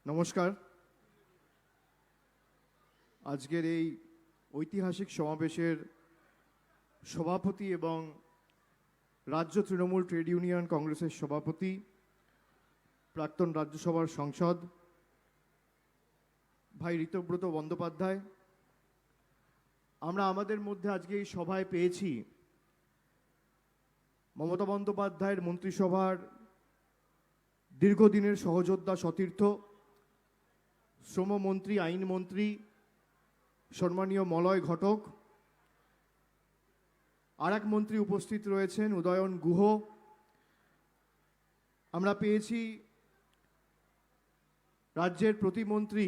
নমস্কার। আজকের এই ঐতিহাসিক সমাবেশের সভাপতি এবং রাজ্য তৃণমূল ট্রেড ইউনিয়ন কংগ্রেসের সভাপতি, প্রাক্তন রাজ্যসভার সাংসদ ভাই ঋতব্রত বন্দ্যোপাধ্যায়, আমরা আমাদের মধ্যে আজকে এই সভায় পেয়েছি মমতা বন্দ্যোপাধ্যায়ের মন্ত্রিসভার দীর্ঘদিনের সহযোদ্ধা সতীর্থ, শ্রমমন্ত্রী, আইনমন্ত্রী সম্মানীয় মলয় ঘটক। আর এক মন্ত্রী উপস্থিত রয়েছেন উদয়ন গুহ। আমরা পেয়েছি রাজ্যের প্রতিমন্ত্রী,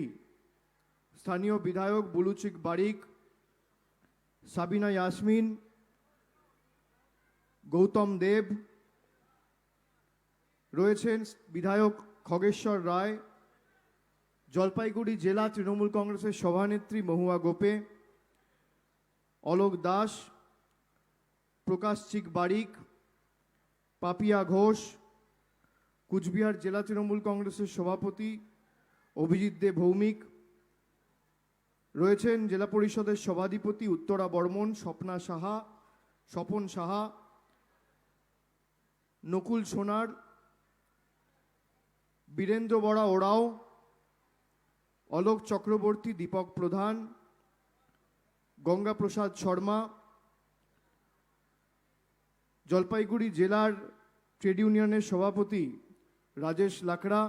স্থানীয় বিধায়ক বুলুচিক বারিক, সাবিনা ইয়াসমিন, গৌতম দেব রয়েছেন, বিধায়ক খগেশ্বর রায়, জলপাইগুড়ি জেলা তৃণমূল কংগ্রেসের সভানেত্রী মহুয়া গোপে, অলোক দাস, প্রকাশ চিক বারিক, পাপিয়া ঘোষ, কুচবিহার জেলা তৃণমূল কংগ্রেসের সভাপতি অভিজিৎ দে ভৌমিক রয়েছেন, জেলা পরিষদের সভাধিপতি উত্তরা বর্মন, স্বপ্না সাহা, স্বপন সাহা, নকুল সোনার, বীরেন্দ্র বরা ওরাও, অলোক চক্রবর্তী, দীপক প্রধান, গঙ্গা প্রসাদ শর্মা, জলপাইগুড়ি জেলার ট্রেড ইউনিয়নের সভাপতি রাজেশ লাকড়া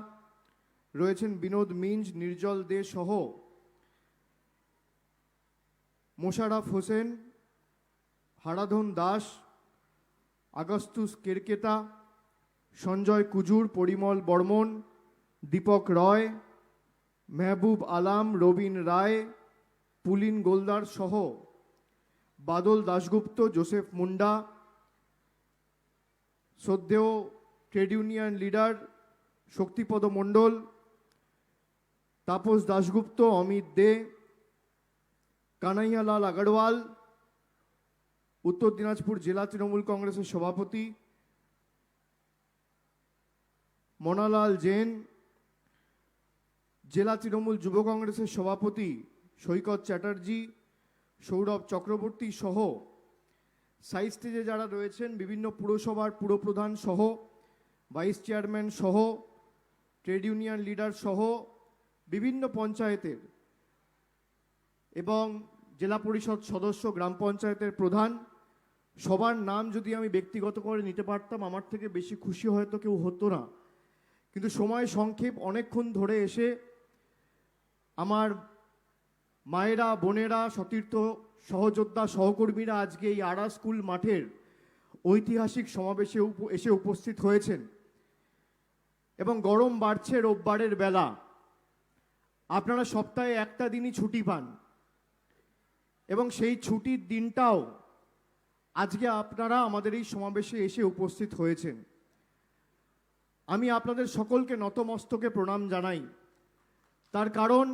রয়েছেন, বিনোদ মিঞ্জ, নির্জল দে সহ মোশারফ হোসেন, হারাধন দাস, আগস্তুস কেরকেতা, সঞ্জয় কুজুর, পরিমল বর্মন, দীপক রয়, মেহবুব আলাম, রবিন রায়, পুলিন গোলদার সহ বাদল দাশগুপ্ত, জোসেফ মুন্ডা, শ্রদ্ধেয় ট্রেড ইউনিয়ন লিডার শক্তিপদ মণ্ডল, তাপস দাশগুপ্ত, অমিত দে, কানাইয়ালাল আগরওয়াল, উত্তর দিনাজপুর জেলা তৃণমূল কংগ্রেসের সভাপতি মনালাল জেন, জেলা তৃণমূল যুব কংগ্রেসের সভাপতি সৈকত চ্যাটার্জি, সৌরভ চক্রবর্তী সহ সাইড স্টেজে যারা রয়েছেন, বিভিন্ন পুরসভার পুরপ্রধান সহ ভাইস চেয়ারম্যান সহ ট্রেড ইউনিয়ন লিডার সহ বিভিন্ন পঞ্চায়েতের এবং জেলা পরিষদ সদস্য, গ্রাম পঞ্চায়েতের প্রধান, সবার নাম যদি আমি ব্যক্তিগত করে নিতে পারতাম আমার থেকে বেশি খুশি হয়তো কেউ হতো না, কিন্তু সময় সংক্ষেপ। অনেকক্ষণ ধরে এসে আমার মায়েরা, বোনেরা, সতীর্থ, সহযোদ্ধা, সহকর্মীরা আজকে এই আড়া স্কুল মাঠের ঐতিহাসিক সমাবেশে এসে উপস্থিত হয়েছেন এবং গরম বাড়ছে, রোববারের বেলা, আপনারা সপ্তাহে একটা দিনই ছুটি পান এবং সেই ছুটির দিনটাও আজকে আপনারা আমাদের এই সমাবেশে এসে উপস্থিত হয়েছেন। আমি আপনাদের সকলকে নতমস্তকে প্রণাম জানাই। তার কারণ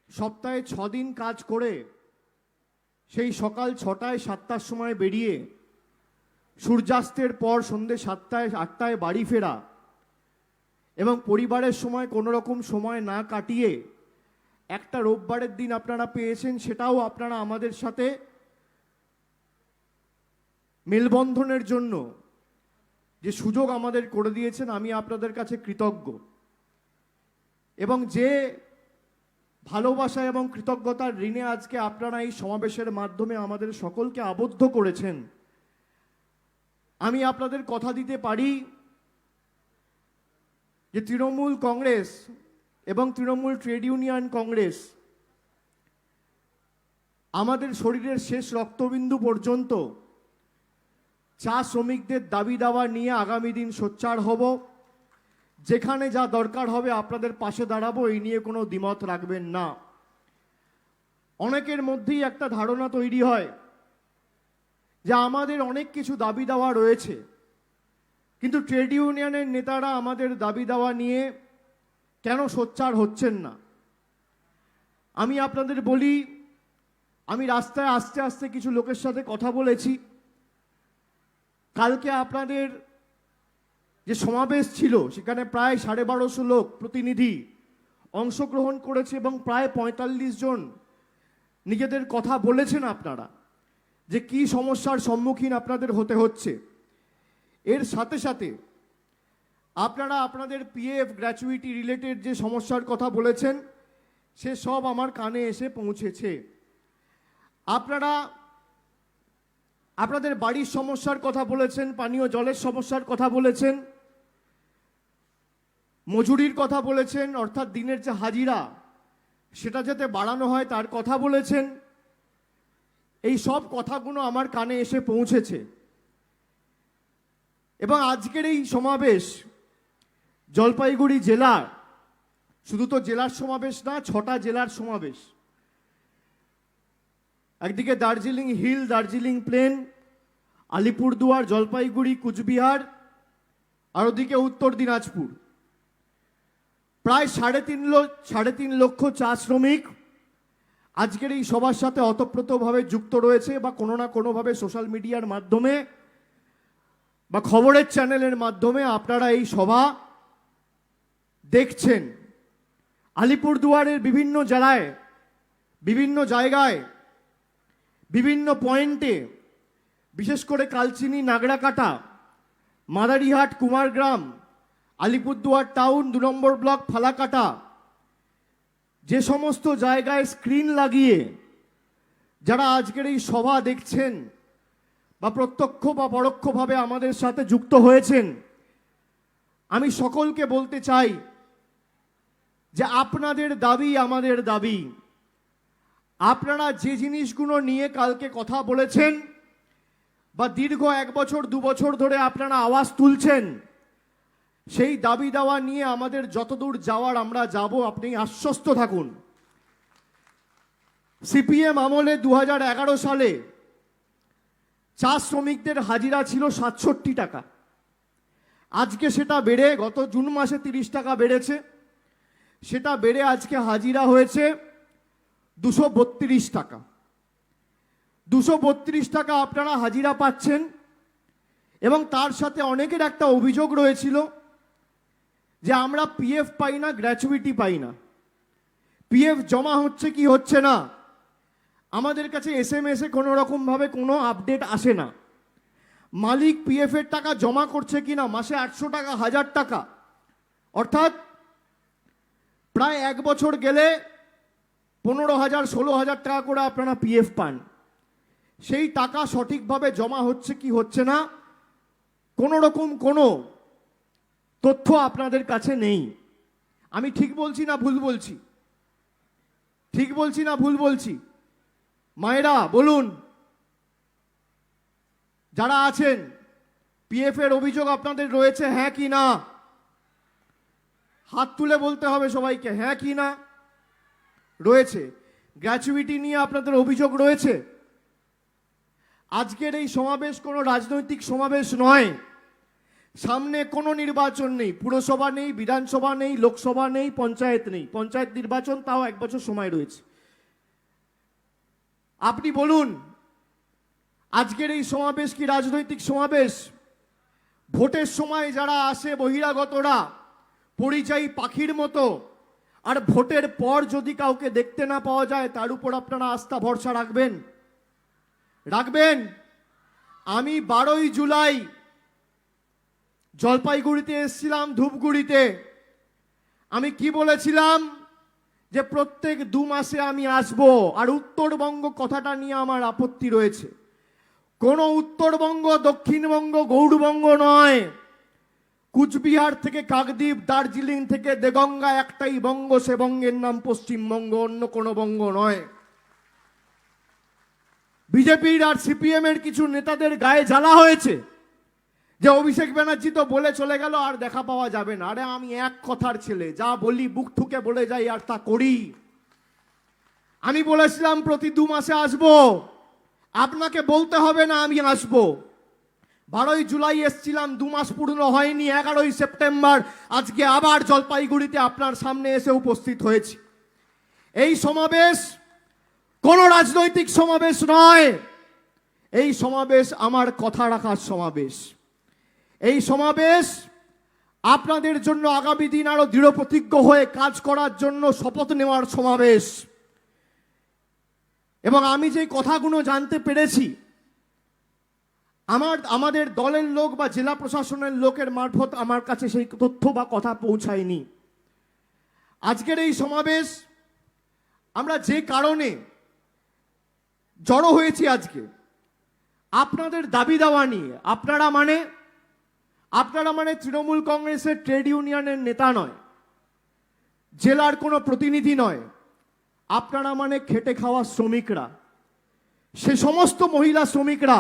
সপ্তাহে 6 দিন কাজ করে সেই সকাল 6টায় 7টার সময় বেরিয়ে সূর্যাস্তের পর সন্ধ্যে 7টায় 8টায় বাড়ি ফেরা এবং পরিবারের সময় কোনো রকম সময় না কাটিয়ে একটা রোববারের দিন আপনারা পেয়েছেন, সেটাও আপনারা আমাদের সাথে মেলবন্ধনের জন্য যে সুযোগ আমাদের করে দিয়েছেন, আমি আপনাদের কাছে কৃতজ্ঞ। এবং যে ভালোবাসা এবং কৃতজ্ঞতার ঋণে আজকে আপনারা এই সমাবেশের মাধ্যমে আমাদের সকলকে আবদ্ধ করেছেন, আমি আপনাদের কথা দিতে পারি যে তৃণমূল কংগ্রেস এবং তৃণমূল ট্রেড ইউনিয়ন কংগ্রেস আমাদের শরীরের শেষ রক্তবিন্দু পর্যন্ত চা শ্রমিকদের দাবি দাওয়া নিয়ে আগামী দিন সোচ্চার হব। যেখানে যা দরকার হবে আপনাদের পাশে দাঁড়াবো, এই নিয়ে কোনো দ্বিমত রাখবেন না। অনেকের মধ্যেই একটা ধারণা তৈরি হয় যে আমাদের অনেক কিছু দাবি দাওয়া রয়েছে, কিন্তু ট্রেড ইউনিয়নের নেতারা আমাদের দাবি দাওয়া নিয়ে কেন সোচ্চার হচ্ছেন না। আমি আপনাদের বলি, আমি রাস্তায় আস্তে আস্তে কিছু লোকের সাথে কথা বলেছি। কালকে আপনাদের যে সমাবেশ ছিল সেখানে প্রায় 1250 লোক প্রতিনিধি অংশগ্রহণ করেছে এবং প্রায় ৪৫ জন নিজেদের কথা বলেছেন আপনারা যে কি সমস্যার সম্মুখীন আপনাদের হতে হচ্ছে। এর সাথে সাথে আপনারা আপনাদের পিএফ গ্র্যাচুইটি রিলেটেড যে সমস্যার কথা বলেছেন সে সব আমার কানে এসে পৌঁছেছে। আপনারা আপনাদের বাড়ির সমস্যার কথা বলেছেন, পানীয় জলের সমস্যার কথা বলেছেন, মজুরির কথা বলেছেন, অর্থাৎ দিনের যে হাজিরা সেটা যাতে বাড়ানো হয় তার কথা বলেছেন। এই সব কথাগুলো আমার কানে এসে পৌঁছেছে এবং আজকের এই সমাবেশ জলপাইগুড়ি জেলার, শুধু তো জেলার সমাবেশ না, 6টা জেলার সমাবেশ। একদিকে দার্জিলিং হিল, দার্জিলিং প্লেন, আলিপুরদুয়ার, জলপাইগুড়ি, কুচবিহার, আর ওদিকে উত্তর দিনাজপুর। প্রায় 3.5 লক্ষ চা শ্রমিক আজকের এই সবার সাথে ওতপ্রোতভাবে যুক্ত রয়েছে বা কোনো না কোনোভাবে সোশ্যাল মিডিয়ার মাধ্যমে বা খবরের চ্যানেলের মাধ্যমে আপনারা এই সভা দেখছেন। আলিপুরদুয়ারের বিভিন্ন জেলায়, বিভিন্ন জায়গায়, বিভিন্ন পয়েন্টে, বিশেষ করে কালচিনি, নাগরাকাটা, মাদারিহাট, কুমারগ্রাম, আলিপুরদুয়ার টাউন, 2 নম্বর ব্লক, ফালাকাটা, যে সমস্ত জায়গায় স্ক্রিন লাগিয়ে যারা আজকের এই সভা দেখছেন বা প্রত্যক্ষ বা পরোক্ষভাবে আমাদের সাথে যুক্ত হয়েছেন, আমি সকলকে বলতে চাই যে আপনাদের দাবি আমাদের দাবি। আপনারা যে জিনিসগুলো নিয়ে কালকে কথা বলেছেন বা দীর্ঘ 1 বছর 2 বছর ধরে আপনারা আওয়াজ তুলছেন, সেই দাবি দাওয়া নিয়ে আমাদের যতদূর যাওয়ার আমরা যাব, আপনি আশ্বস্ত থাকুন। সিপিএম আমলে 2011 সালে চা শ্রমিকদের হাজিরা ছিল 67 টাকা। আজকে সেটা বেড়ে, গত জুন মাসে 30 টাকা বেড়েছে, সেটা বেড়ে আজকে হাজিরা হয়েছে 232 টাকা। 232 টাকা আপনারা হাজিরা পাচ্ছেন এবং তার সাথে অনেকের একটা অভিযোগ রয়েছিল যে আমরা পিএফ পাই না, গ্র্যাচুইটি পাই না, পিএফ জমা হচ্ছে কি হচ্ছে না, আমাদের কাছে SMS-এ কোনো রকমভাবে কোনো আপডেট আসে না, মালিক পিএফ এর টাকা জমা করছে কিনা, মাসে 800 টাকা, 1000 টাকা, অর্থাৎ প্রায় 1 বছর গেলে 15,000 16,000 টাকা করে আপনারা পিএফ পান। সেই টাকা সঠিকভাবে জমা হচ্ছে কি হচ্ছে না, কোনো রকম কোনো তথ্য আপনাদের কাছে নেই। আমি ঠিক বলছি না ভুল বলছি? ঠিক বলছি না ভুল বলছি? মায়েরা বলুন, যারা আছেন, পিএফ এর অভিযোগ আপনাদের রয়েছে, হ্যাঁ কি না? হাত তুলে বলতে হবে সবাইকে, হ্যাঁ কি না রয়েছে। গ্র্যাচুইটি নিয়ে আপনাদের অভিযোগ রয়েছে। আজকের এই সমাবেশ কোনো রাজনৈতিক সমাবেশ নয়। সামনে কোনো নির্বাচন নেই, পুরসভা নেই, বিধানসভা নেই, লোকসভা নেই, পঞ্চায়েত নেই। পঞ্চায়েত নির্বাচন তাও 1 বছর সময় রয়েছে। আপনি বলুন, আজকের এই সমাবেশ কি রাজনৈতিক সমাবেশ? ভোটের সময় যারা আসে বহিরাগতরা পরিযায়ী পাখির মতো, আর ভোটের পর যদি কাউকে দেখতে না পাওয়া যায় তার উপর আপনারা আস্থা ভরসা রাখবেন? রাখবেন? আমি 12ই জুলাই জলপাইগুড়িতে এসেছিলাম, ধূপগুড়িতে। আমি কি বলেছিলাম? যে প্রত্যেক 2 মাসে আমি আসব। আর উত্তরবঙ্গ কথাটা নিয়ে আমার আপত্তি রয়েছে। কোনো উত্তরবঙ্গ, দক্ষিণবঙ্গ, গৌড়বঙ্গ নয়। কুচবিহার থেকে কাকদ্বীপ, দার্জিলিং থেকে দেগঙ্গা একটাই বঙ্গ, সে বঙ্গের নাম পশ্চিমবঙ্গ, অন্য কোনো বঙ্গ নয়। বিজেপির আর সিপিএম এর কিছু নেতাদের গায়ে জ্বালা হয়েছে যে অভিষেক ব্যানার্জি তো বলে চলে গেল, আর দেখা পাওয়া যাবে না। আরে আমি এক কথার ছেলে, যা বলি বুক ঠুকে বলে যাই আর তা করি। আমি বলেছিলাম প্রতি 2 মাসে আসবো, আপনাকে বলতে হবে না আমি আসবো। 12ই জুলাই এসেছিলাম, 2 মাস পূর্ণ হয়নি। 11ই সেপ্টেম্বর আজকে আবার জলপাইগুড়িতে আপনার সামনে এসে উপস্থিত হয়েছি। এই সমাবেশ কোনো রাজনৈতিক সমাবেশ নয়। এই সমাবেশ আমার কথা রাখার সমাবেশ। এই সমাবেশ আপনাদের জন্য আগামী দিন আরো দৃঢ় প্রতিজ্ঞ হয়ে কাজ করার জন্য শপথ নেওয়ার সমাবেশ। এবং আমি যে কথাগুলো জানতে পেরেছি, আমাদের দলের লোক বা জেলা প্রশাসনের লোকের মারফত আমার কাছে সেই তথ্য বা কথা পৌঁছায়নি। আজকের এই সমাবেশ আমরা যে কারণে জড়ো হয়েছি আজকে, আপনাদের দাবি দাওয়া নিয়ে। আপনারা মানে তৃণমূল কংগ্রেসের ট্রেড ইউনিয়নের নেতা নয়, জেলার কোনো প্রতিনিধি নয়, আপনারা মানে খেটে খাওয়া শ্রমিকরা, সে সমস্ত মহিলা শ্রমিকরা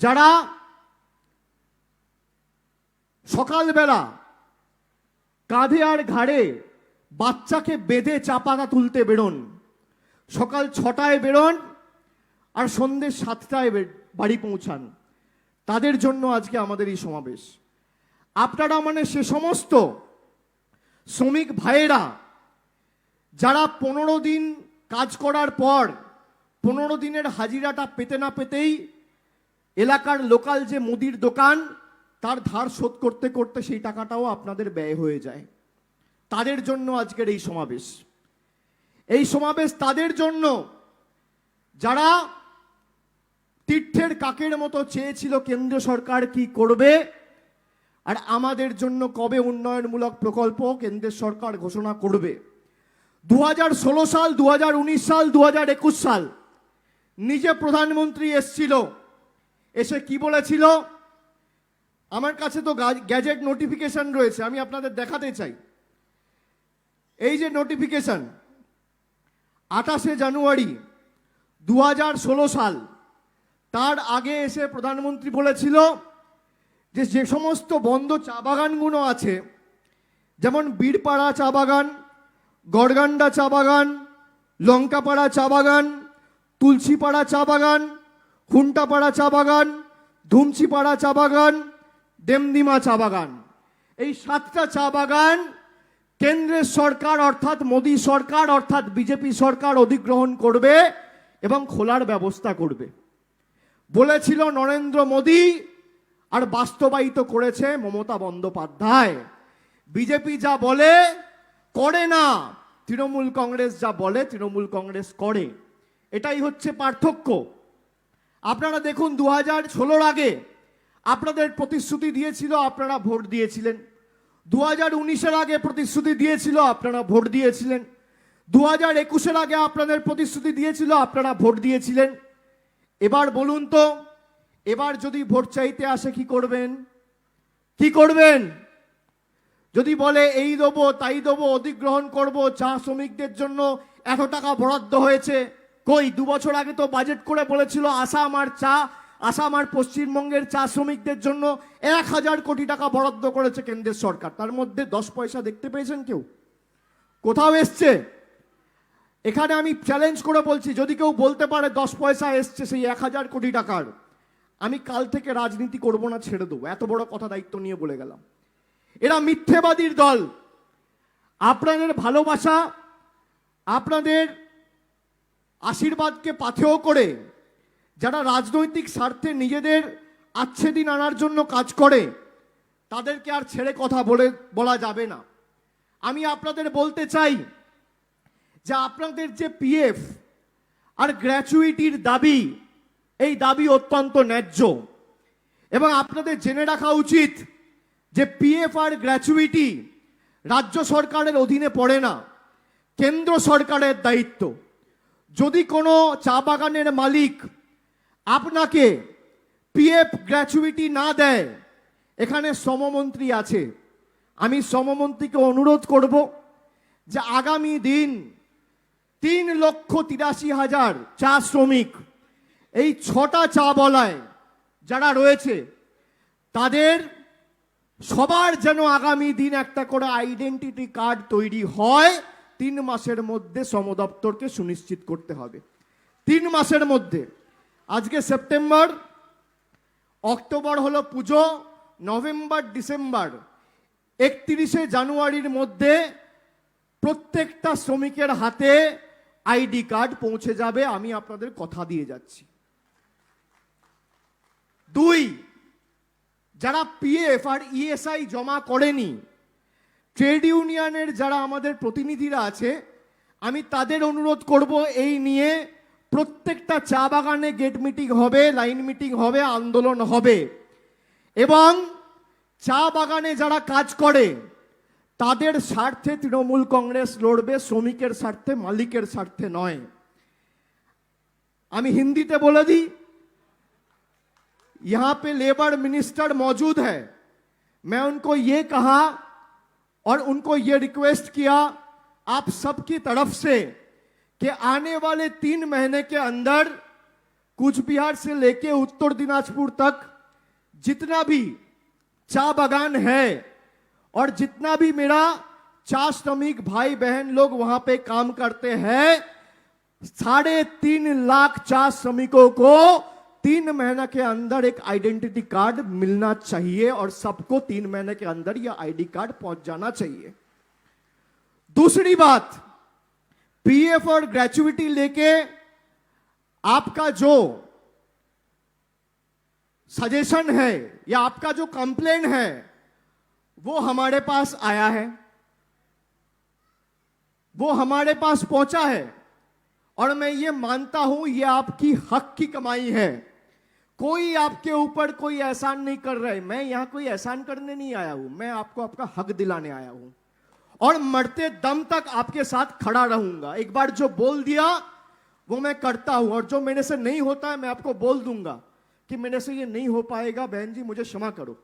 যারা সকালবেলা কাঁধে আর ঘাড়ে বাচ্চাকে বেঁধে চাপাতা তুলতে বেরোন, সকাল 6টায় বেরোন আর সন্ধ্যে 7টায় বাড়ি পৌঁছান। তাদের জন্য আজকে আমাদের এই সমাবেশ। আপনারা মানে সে সমস্ত শ্রমিক ভাইয়েরা যারা 15 দিন কাজ করার পর 15 দিনের হাজিরাটা পেতে না পেতেই এলাকার লোকাল যে মুদির দোকান তার ধার শোধ করতে করতে সেই টাকাটাও আপনাদের ব্যয় হয়ে যায়। তাদের জন্য আজকের এই সমাবেশ। এই সমাবেশ তাদের জন্য যারা তীর্থের কাকের মতো চেয়েছিল কেন্দ্র সরকার কি করবে আর আমাদের জন্য কবে উন্নয়নমূলক প্রকল্প কেন্দ্রের সরকার ঘোষণা করবে। 2016 সাল, 2019 সাল, 2021 সাল নিজে প্রধানমন্ত্রী এসছিল, এসে কি বলেছিল? আমার কাছে তো গ্যাজেট নোটিফিকেশন রয়েছে, আমি আপনাদের দেখাতে চাই। এই যে নোটিফিকেশন 28শে জানুয়ারি 2016 সাল, তার আগে এসে প্রধানমন্ত্রী বলেছিল যে যে সমস্ত বন্ধ চা বাগানগুলো আছে, যেমন বীরপাড়া চা বাগান, গড়গান্ডা চা বাগান, লঙ্কাপাড়া চা বাগান, তুলসীপাড়া চা বাগান, হুন্টাপাড়া চা বাগান, ধুমচিপাড়া চা বাগান, ডেমদিমা চা বাগান, এই 7টা চা বাগান কেন্দ্রের সরকার অর্থাৎ মোদী সরকার অর্থাৎ বিজেপি সরকার অধিগ্রহণ করবে এবং খোলার ব্যবস্থা করবে বলেছিল নরেন্দ্র মোদী, আর বাস্তবায়িত করেছে মমতা বন্দ্যোপাধ্যায়। বিজেপি যা বলে করে না, তৃণমূল কংগ্রেস যা বলে তৃণমূল কংগ্রেস করে। এটাই হচ্ছে পার্থক্য। আপনারা দেখুন 2016 আগে আপনাদের প্রতিশ্রুতি দিয়েছিল, আপনারা ভোট দিয়েছিলেন। 2019-এর আগে প্রতিশ্রুতি দিয়েছিল, আপনারা ভোট দিয়েছিলেন। 2021-এর আগে আপনাদের প্রতিশ্রুতি দিয়েছিল, আপনারা ভোট দিয়েছিলেন। এবার বলুন তো, এবার যদি ভোট চাইতে আসে কি করবেন? কি করবেন? যদি বলে এই দেবো তাই দেবো, অধিগ্রহণ করব, চা শ্রমিকদের জন্য এত টাকা বরাদ্দ হয়েছে, কই 2 বছর আগে তো বাজেট করে বলেছিল আসাম আর পশ্চিমবঙ্গের চা শ্রমিকদের জন্য 1000 কোটি টাকা বরাদ্দ করেছে কেন্দ্রের সরকার, তার মধ্যে 10 পয়সা দেখতে পেয়েছেন কেউ? কোথাও এসছে? এখানে আমি চ্যালেঞ্জ করে বলছি, যদি কেউ বলতে পারে 10 পয়সা এসছে সেই 1000 কোটি টাকার, আমি কাল থেকে রাজনীতি করব না, ছেড়ে দেবো। এত বড় কথা দায়িত্ব নিয়ে বলে গেলাম। এরা মিথ্যেবাদীর দল। আপনাদের ভালোবাসা, আপনাদের আশীর্বাদকে পাথেয় করে যারা রাজনৈতিক স্বার্থে নিজেদের আচ্ছেদিন আনার জন্য কাজ করে, তাদেরকে আর ছেড়ে কথা বলা যাবে না। আমি আপনাদের বলতে চাই যে আপনাদের যে পিএফ আর গ্র্যাচুইটির দাবি, এই দাবি অত্যন্ত ন্যায্য এবং আপনাদের জেনে রাখা উচিত যে পিএফ আর গ্র্যাচুইটি রাজ্য সরকারের অধীনে পড়ে না, কেন্দ্র সরকারের দায়িত্ব। যদি কোনো চা বাগানের মালিক আপনাকে পিএফ গ্র্যাচুইটি না দেয়, এখানে শ্রমমন্ত্রী আছে, আমি শ্রমমন্ত্রীকে অনুরোধ করব যে আগামী দিন 3,83,000 চা শ্রমিক, এই 6টা চা বলায় যারা রয়েছে, তাদের সবার যেন আগামী দিন একটা করে আইডেন্টিটি কার্ড তৈরি হয়। 3 মাসের মধ্যে শ্রম দপ্তরকে সুনিশ্চিত করতে হবে। 3 মাসের মধ্যে। আজকে সেপ্টেম্বর, অক্টোবর হলো পুজো, নভেম্বর, ডিসেম্বর, 31শে জানুয়ারির মধ্যে প্রত্যেকটা শ্রমিকের হাতে আইডি কার্ড পৌঁছে যাবে, আমি আপনাদের কথা দিয়ে যাচ্ছি। 2, যারা পিএফ আর ইএসআই জমা করেনি, ট্রেড ইউনিয়নের যারা আমাদের প্রতিনিধিরা আছে, আমি তাদের অনুরোধ করব এই নিয়ে প্রত্যেকটা চা বাগানে গেট মিটিং হবে, লাইন মিটিং হবে, আন্দোলন হবে এবং চা বাগানে যারা কাজ করে তাদের স্বার্থে তৃণমূল কংগ্রেস লড়বে, শ্রমিকের স্বার্থে, মালিকের স্বার্থে নয়। আমি হিন্দিতে বলে দিই, यहां पे लेबर मिनिस्टर मौजूद है, मैं उनको ये कहा और उनको ये रिक्वेस्ट किया आप सबकी तरफ से कि आने वाले 3 महीने के अंदर कूच बिहार से लेके उत्तर दिनाजपुर तक जितना भी चा बागान है और जितना भी मेरा चा श्रमिक भाई बहन लोग वहां पे काम करते हैं, 3.5 लाख चा श्रमिकों को 3 महीने के अंदर एक आइडेंटिटी कार्ड मिलना चाहिए और सबको 3 महीने के अंदर यह आईडी कार्ड पहुंच जाना चाहिए। दूसरी बात, पीएफ और ग्रेचुइटी लेके आपका जो सजेशन है या आपका जो कंप्लेन है वो हमारे पास आया है, वो हमारे पास पहुंचा है और मैं ये मानता हूं ये आपकी हक की कमाई है। कोई आपके ऊपर कोई एहसान नहीं कर रहा है, मैं यहां कोई एहसान करने नहीं आया हूं, मैं आपको आपका हक दिलाने आया हूं और मरते दम तक आपके साथ खड़ा रहूंगा। एक बार जो बोल दिया वो मैं करता हूं और जो मेरे से नहीं होता है मैं आपको बोल दूंगा कि मेरे से ये नहीं हो पाएगा, बहन जी मुझे क्षमा करो,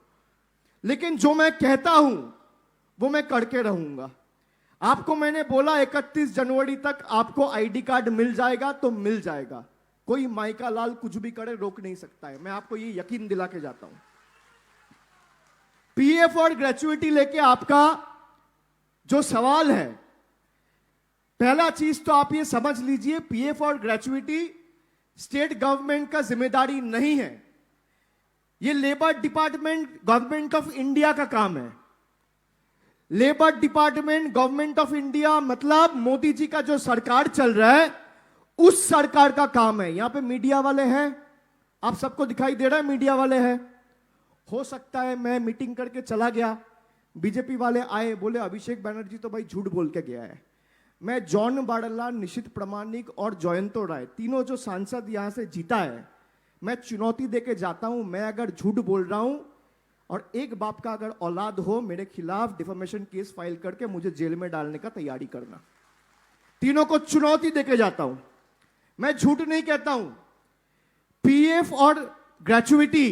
लेकिन जो मैं कहता हूं वो मैं करके रहूंगा। आपको मैंने बोला 31 जनवरी तक आपको आईडी कार्ड मिल जाएगा तो मिल जाएगा, कोई माइका लाल कुछ भी करे रोक नहीं सकता है, मैं आपको ये यकीन दिला के जाता हूं। पीएफ और ग्रेचुइटी लेके आपका जो सवाल है, पहला चीज तो आप ये समझ लीजिए, पीएफ और ग्रेचुइटी स्टेट गवर्नमेंट का जिम्मेदारी नहीं है, ये labour department government of India का काम है। Labour department government of India मतलब मोदी जी का जो सरकार चल रहा है उस सरकार का काम है। यहां पे मीडिया वाले हैं, आप सबको दिखाई दे रहा है मीडिया वाले हैं। हो सकता है मैं मीटिंग करके चला गया, बीजेपी वाले आए बोले अभिषेक बनर्जी तो भाई झूठ बोल के गया है। मैं जॉन बारला, निशित प्रामाणिक और जयंतो राय तीनों जो सांसद यहां से जीता है, मैं चुनौती देके जाता हूं, मैं अगर झूठ बोल रहा हूं और एक बाप का अगर औलाद हो मेरे खिलाफ डिफेमेशन केस फाइल करके मुझे जेल में डालने का तैयारी करना। तीनों को चुनौती देके जाता हूं, मैं झूठ नहीं कहता हूं। पीएफ और ग्रेचुइटी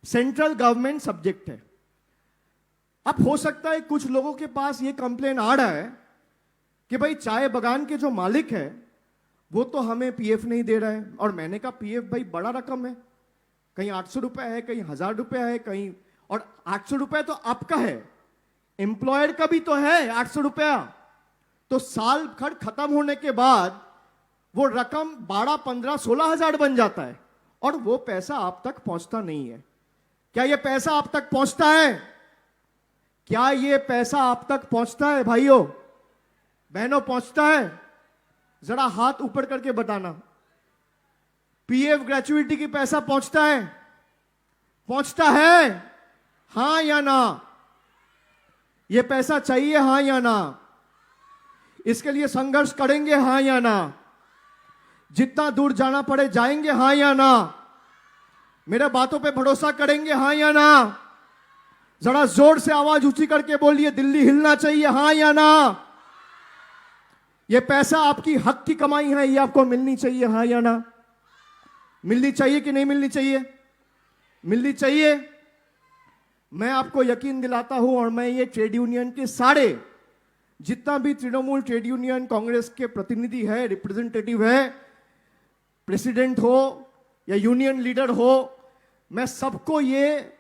सेंट्रल गवर्नमेंट सब्जेक्ट है। अब हो सकता है कुछ लोगों के पास ये कंप्लेन आ रहा है कि भाई चाय बागान के जो मालिक है वो तो हमें पीएफ नहीं दे रहा है, और मैंने कहा पीएफ भाई बड़ा रकम है, कहीं 800 रुपए है, कहीं 1000 रुपए है, कहीं, और 800 रुपए तो आपका है, एम्प्लॉयर का भी तो है 800 रुपया, तो साल भर खत्म होने के बाद वो रकम 12, 15, 16 हजार बन जाता है और वो पैसा आप तक पहुंचता नहीं है। क्या ये पैसा आप तक पहुंचता है? क्या ये पैसा आप तक पहुंचता है भाइयों बहनों, पहुंचता है? जरा हाथ ऊपर करके बताना। पीएफ ग्रेचुइटी की पैसा पहुंचता है? पहुंचता है? हां या ना? ये पैसा चाहिए हां या ना? इसके लिए संघर्ष करेंगे हां या ना? जितना दूर जाना पड़े जाएंगे हां या ना? मेरे बातों पे भरोसा करेंगे हां या ना? जरा जोर से आवाज ऊंची करके बोलिए, दिल्ली हिलना चाहिए हां या ना? ये पैसा आपकी हक की कमाई है, ये आपको मिलनी चाहिए हां या ना? मिलनी चाहिए कि नहीं मिलनी चाहिए? मिलनी चाहिए। मैं आपको यकीन दिलाता हूं और मैं ये ट्रेड यूनियन के सारे जितना भी तृणमूल ट्रेड यूनियन कांग्रेस के प्रतिनिधि है, रिप्रेजेंटेटिव है, प्रेसिडेंट हो या यूनियन लीडर हो, मैं सबको ये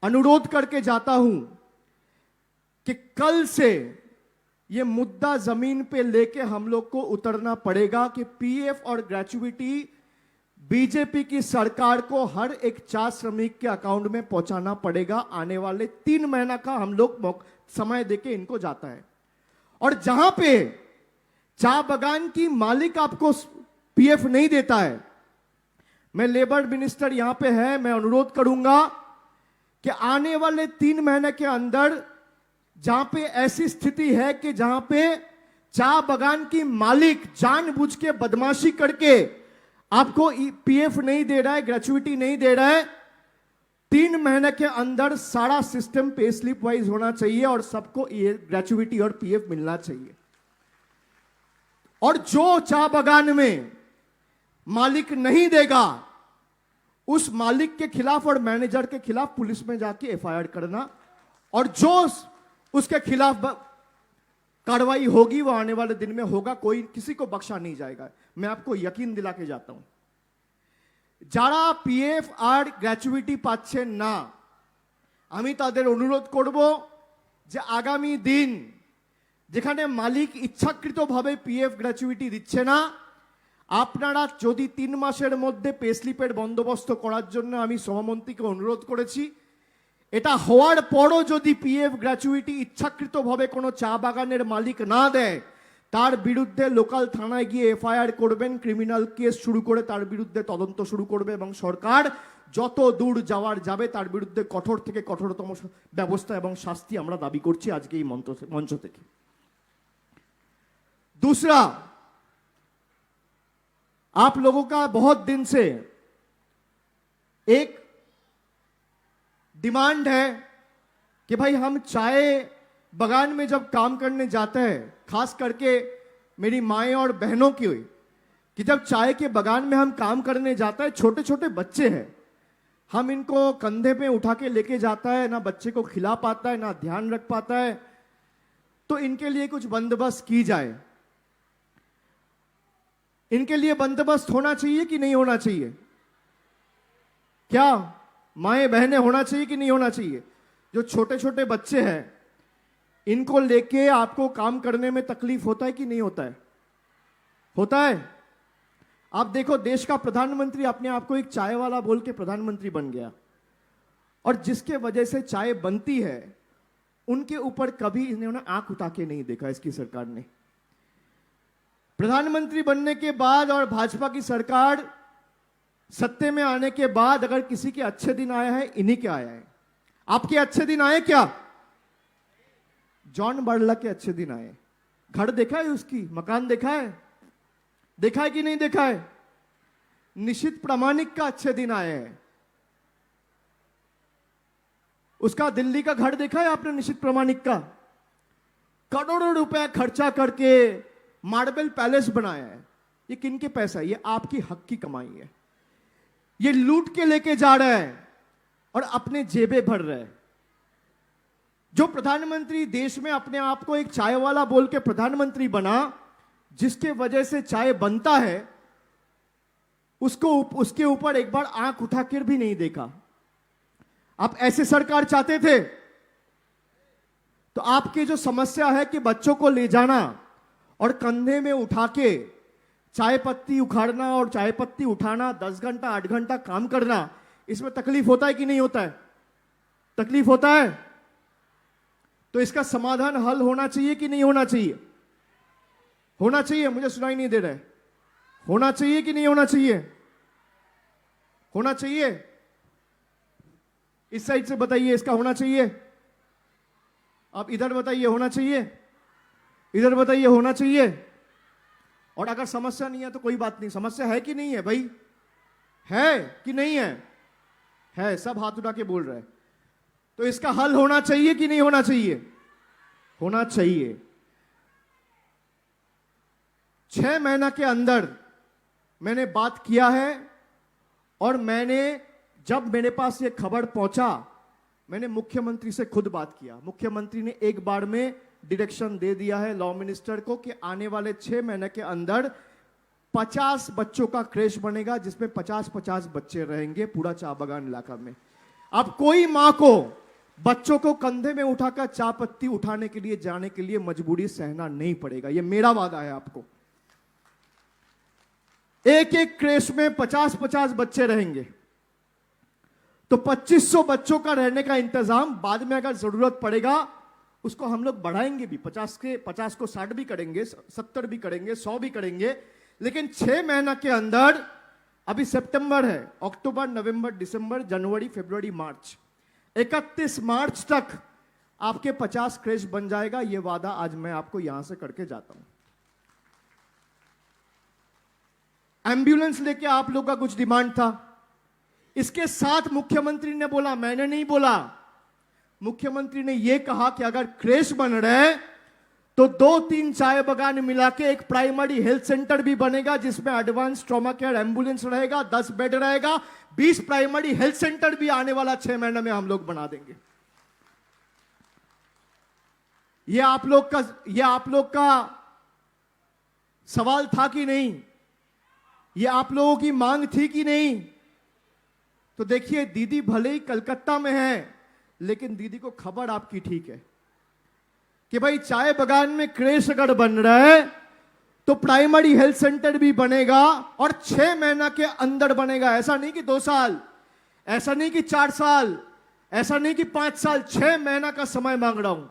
अनुरोध करके जाता हूं कि कल से ये मुद्दा जमीन पे लेके हम लोग को उतरना पड़ेगा कि पीएफ और ग्रेचुइटी बीजेपी की सरकार को हर एक चा श्रमिक के अकाउंट में पहुंचाना पड़ेगा। आने वाले 3 महीना का हम लोग समय देके इनको जाता है। और जहां पे चा बागान की मालिक आपको पीएफ नहीं देता है, मैं लेबर मिनिस्टर यहां पे है, मैं अनुरोध करूंगा कि आने वाले 3 महीने के अंदर जहां पे ऐसी स्थिति है कि जहां पे चाय बागान की मालिक जानबूझ के बदमाशी करके आपको पीएफ नहीं दे रहा है, ग्रेचुइटी नहीं दे रहा है, 3 महीने के अंदर सारा सिस्टम पे स्लिप वाइज होना चाहिए और सबको ग्रेचुइटी और पीएफ मिलना चाहिए। और जो चाय बागान में मालिक नहीं देगा उस मालिक के खिलाफ और मैनेजर के खिलाफ पुलिस में जाके एफआईआर करना, और जो उसके खिलाफ कार्रवाई होगी वो आने वाले दिन में होगा, कोई किसी को बख्शा नहीं जाएगा। मैं आपको यकीन दिला के जाता हूं, যারা পিএফ আর গ্র্যাচুইটি পাচ্ছেন না আমি তাদের অনুরোধ করব যে আগামী দিন যেখানে মালিক ইচ্ছাকৃতভাবে পিএফ গ্র্যাচুইটি দিচ্ছে না, আপনারা যদি 3 মাসের মধ্যে পে স্লিপের বন্দোবস্ত করার জন্য আমি সহমন্ত্রীকে অনুরোধ করেছি, এটা হওয়ার পরও যদি পিএফ গ্র্যাচুইটি ইচ্ছাকৃতভাবে কোনো চা বাগানের মালিক না দেয় তার বিরুদ্ধে লোকাল থানায় গিয়ে এফআইআর করবেন, ক্রিমিনাল কেস শুরু করে তার বিরুদ্ধে তদন্ত শুরু করবে এবং সরকার যত দূর যাওয়ার যাবে তার বিরুদ্ধে কঠোর থেকে কঠোরতম ব্যবস্থা এবং শাস্তি আমরা দাবি করছি আজকে এই মঞ্চ থেকে। दूसरा, आप लोगों का बहुत दिन से एक डिमांड है कि भाई हम चाय बागान में जब काम करने जाते हैं, खास करके मेरी माएं और बहनों की हुई कि जब चाय के बागान में हम काम करने जाते हैं, छोटे छोटे बच्चे हैं, हम इनको कंधे पे उठा के लेके जाता है, ना बच्चे को खिला पाता है ना ध्यान रख पाता है, तो इनके लिए कुछ बंदोबस्त की जाए। इनके लिए बंदोबस्त होना चाहिए कि नहीं होना चाहिए? क्या माएं बहनें होना चाहिए कि नहीं होना चाहिए? जो छोटे छोटे बच्चे हैं इनको लेके आपको काम करने में तकलीफ होता है कि नहीं होता है? होता है। आप देखो, देश का प्रधानमंत्री अपने आप को एक चाय वाला बोल के प्रधानमंत्री बन गया, और जिसके वजह से चाय बनती है उनके ऊपर कभी इन्होंने आंख उठा के नहीं देखा इसकी सरकार ने। प्रधानमंत्री बनने के बाद और भाजपा की सरकार सत्ते में आने के बाद अगर किसी के अच्छे दिन आए हैं, इन्हीं के आए हैं। आपके अच्छे दिन आए क्या? जॉन बर्ला के अच्छे दिन आए। घर देखा है उसकी, मकान देखा है? देखा है कि नहीं देखा है? निशित प्रामाणिक का अच्छे दिन आए हैं। उसका दिल्ली का घर देखा है आपने? निशित प्रामाणिक का करोड़ों रुपए खर्चा करके मार्बल पैलेस बनाया है। ये किनके पैसा है? ये आपकी हक की कमाई है। ये लूट के लेके जा रहा है और अपने जेबे भर रहा है। जो प्रधानमंत्री देश में अपने आप को एक चाय वाला बोल के प्रधानमंत्री बना, जिसके वजह से चाय बनता है, उसके ऊपर एक बार आंख उठाकर भी नहीं देखा। आप ऐसे सरकार चाहते थे तो आपकी जो समस्या है कि बच्चों को ले जाना और कंधे में उठा के चाय पत्ती उखाड़ना और चाय पत्ती उठाना, 10 घंटा 8 घंटा काम करना, इसमें तकलीफ होता है कि नहीं होता है? तकलीफ होता है। तो इसका समाधान हल होना चाहिए कि नहीं होना चाहिए? होना चाहिए। मुझे सुनाई नहीं दे रहा है। होना चाहिए कि नहीं होना चाहिए? होना चाहिए। इस साइड से बताइए, इसका होना चाहिए। आप इधर बताइए होना चाहिए, इधर बताइए होना चाहिए। और अगर समस्या नहीं है तो कोई बात नहीं। समस्या है कि नहीं है भाई? है कि नहीं है? है। सब हाथ उठा के बोल रहे हैं। तो इसका हल होना चाहिए कि नहीं होना चाहिए? होना चाहिए। 6 महीना के अंदर मैंने बात किया है, और मैंने जब मेरे पास ये खबर पहुंचा मैंने मुख्यमंत्री से खुद बात किया। मुख्यमंत्री ने एक बार में डायरेक्शन दे दिया है लॉ मिनिस्टर को कि आने वाले 6 महीने के अंदर 50 बच्चों का क्रेश बनेगा, जिसमें 50-50 बच्चे रहेंगे पूरा चाय बागान इलाका में। अब कोई मां को बच्चों को कंधे में उठाकर चाय पत्ती उठाने के लिए जाने के लिए मजबूरी सहना नहीं पड़ेगा। यह मेरा वादा है आपको। एक एक क्रेश में 50-50 बच्चे रहेंगे, तो 2500 बच्चों का रहने का इंतजाम बाद में अगर जरूरत पड़ेगा उसको हम लोग बढ़ाएंगे भी। 50 को 60 भी करेंगे, 70 भी करेंगे, 100 भी करेंगे। लेकिन 6 महीना के अंदर, अभी सितंबर है, अक्टूबर, नवंबर, दिसंबर, जनवरी, फरवरी, मार्च, 31 मार्च तक आपके 50 क्रेश बन जाएगा, यह वादा आज मैं आपको यहां से करके जाता हूं। एम्बुलेंस लेके आप लोग का कुछ डिमांड था, इसके साथ मुख्यमंत्री ने बोला, मैंने नहीं बोला, मुख्यमंत्री ने यह कहा कि अगर क्रेश बन रहे तो 2-3 चाय बगान मिला के एक प्राइमरी हेल्थ सेंटर भी बनेगा, जिसमें एडवांस ट्रॉमा केयर एम्बुलेंस रहेगा, 10 बेड रहेगा, 20 प्राइमरी हेल्थ सेंटर भी आने वाला 6 महीने में हम लोग बना देंगे। यह आप लोग का सवाल था कि नहीं? यह आप लोगों की मांग थी कि नहीं? तो देखिए, दीदी भले ही कलकत्ता में है, लेकिन दीदी को खबर आपकी ठीक है कि भाई चाय बगान में क्रेश अगर बन रहा है तो प्राइमरी हेल्थ सेंटर भी बनेगा और 6 महीना के अंदर बनेगा। ऐसा नहीं कि 2 साल, ऐसा नहीं कि 4 साल, ऐसा नहीं कि 5 साल, 6 महीना का समय मांग रहा हूं।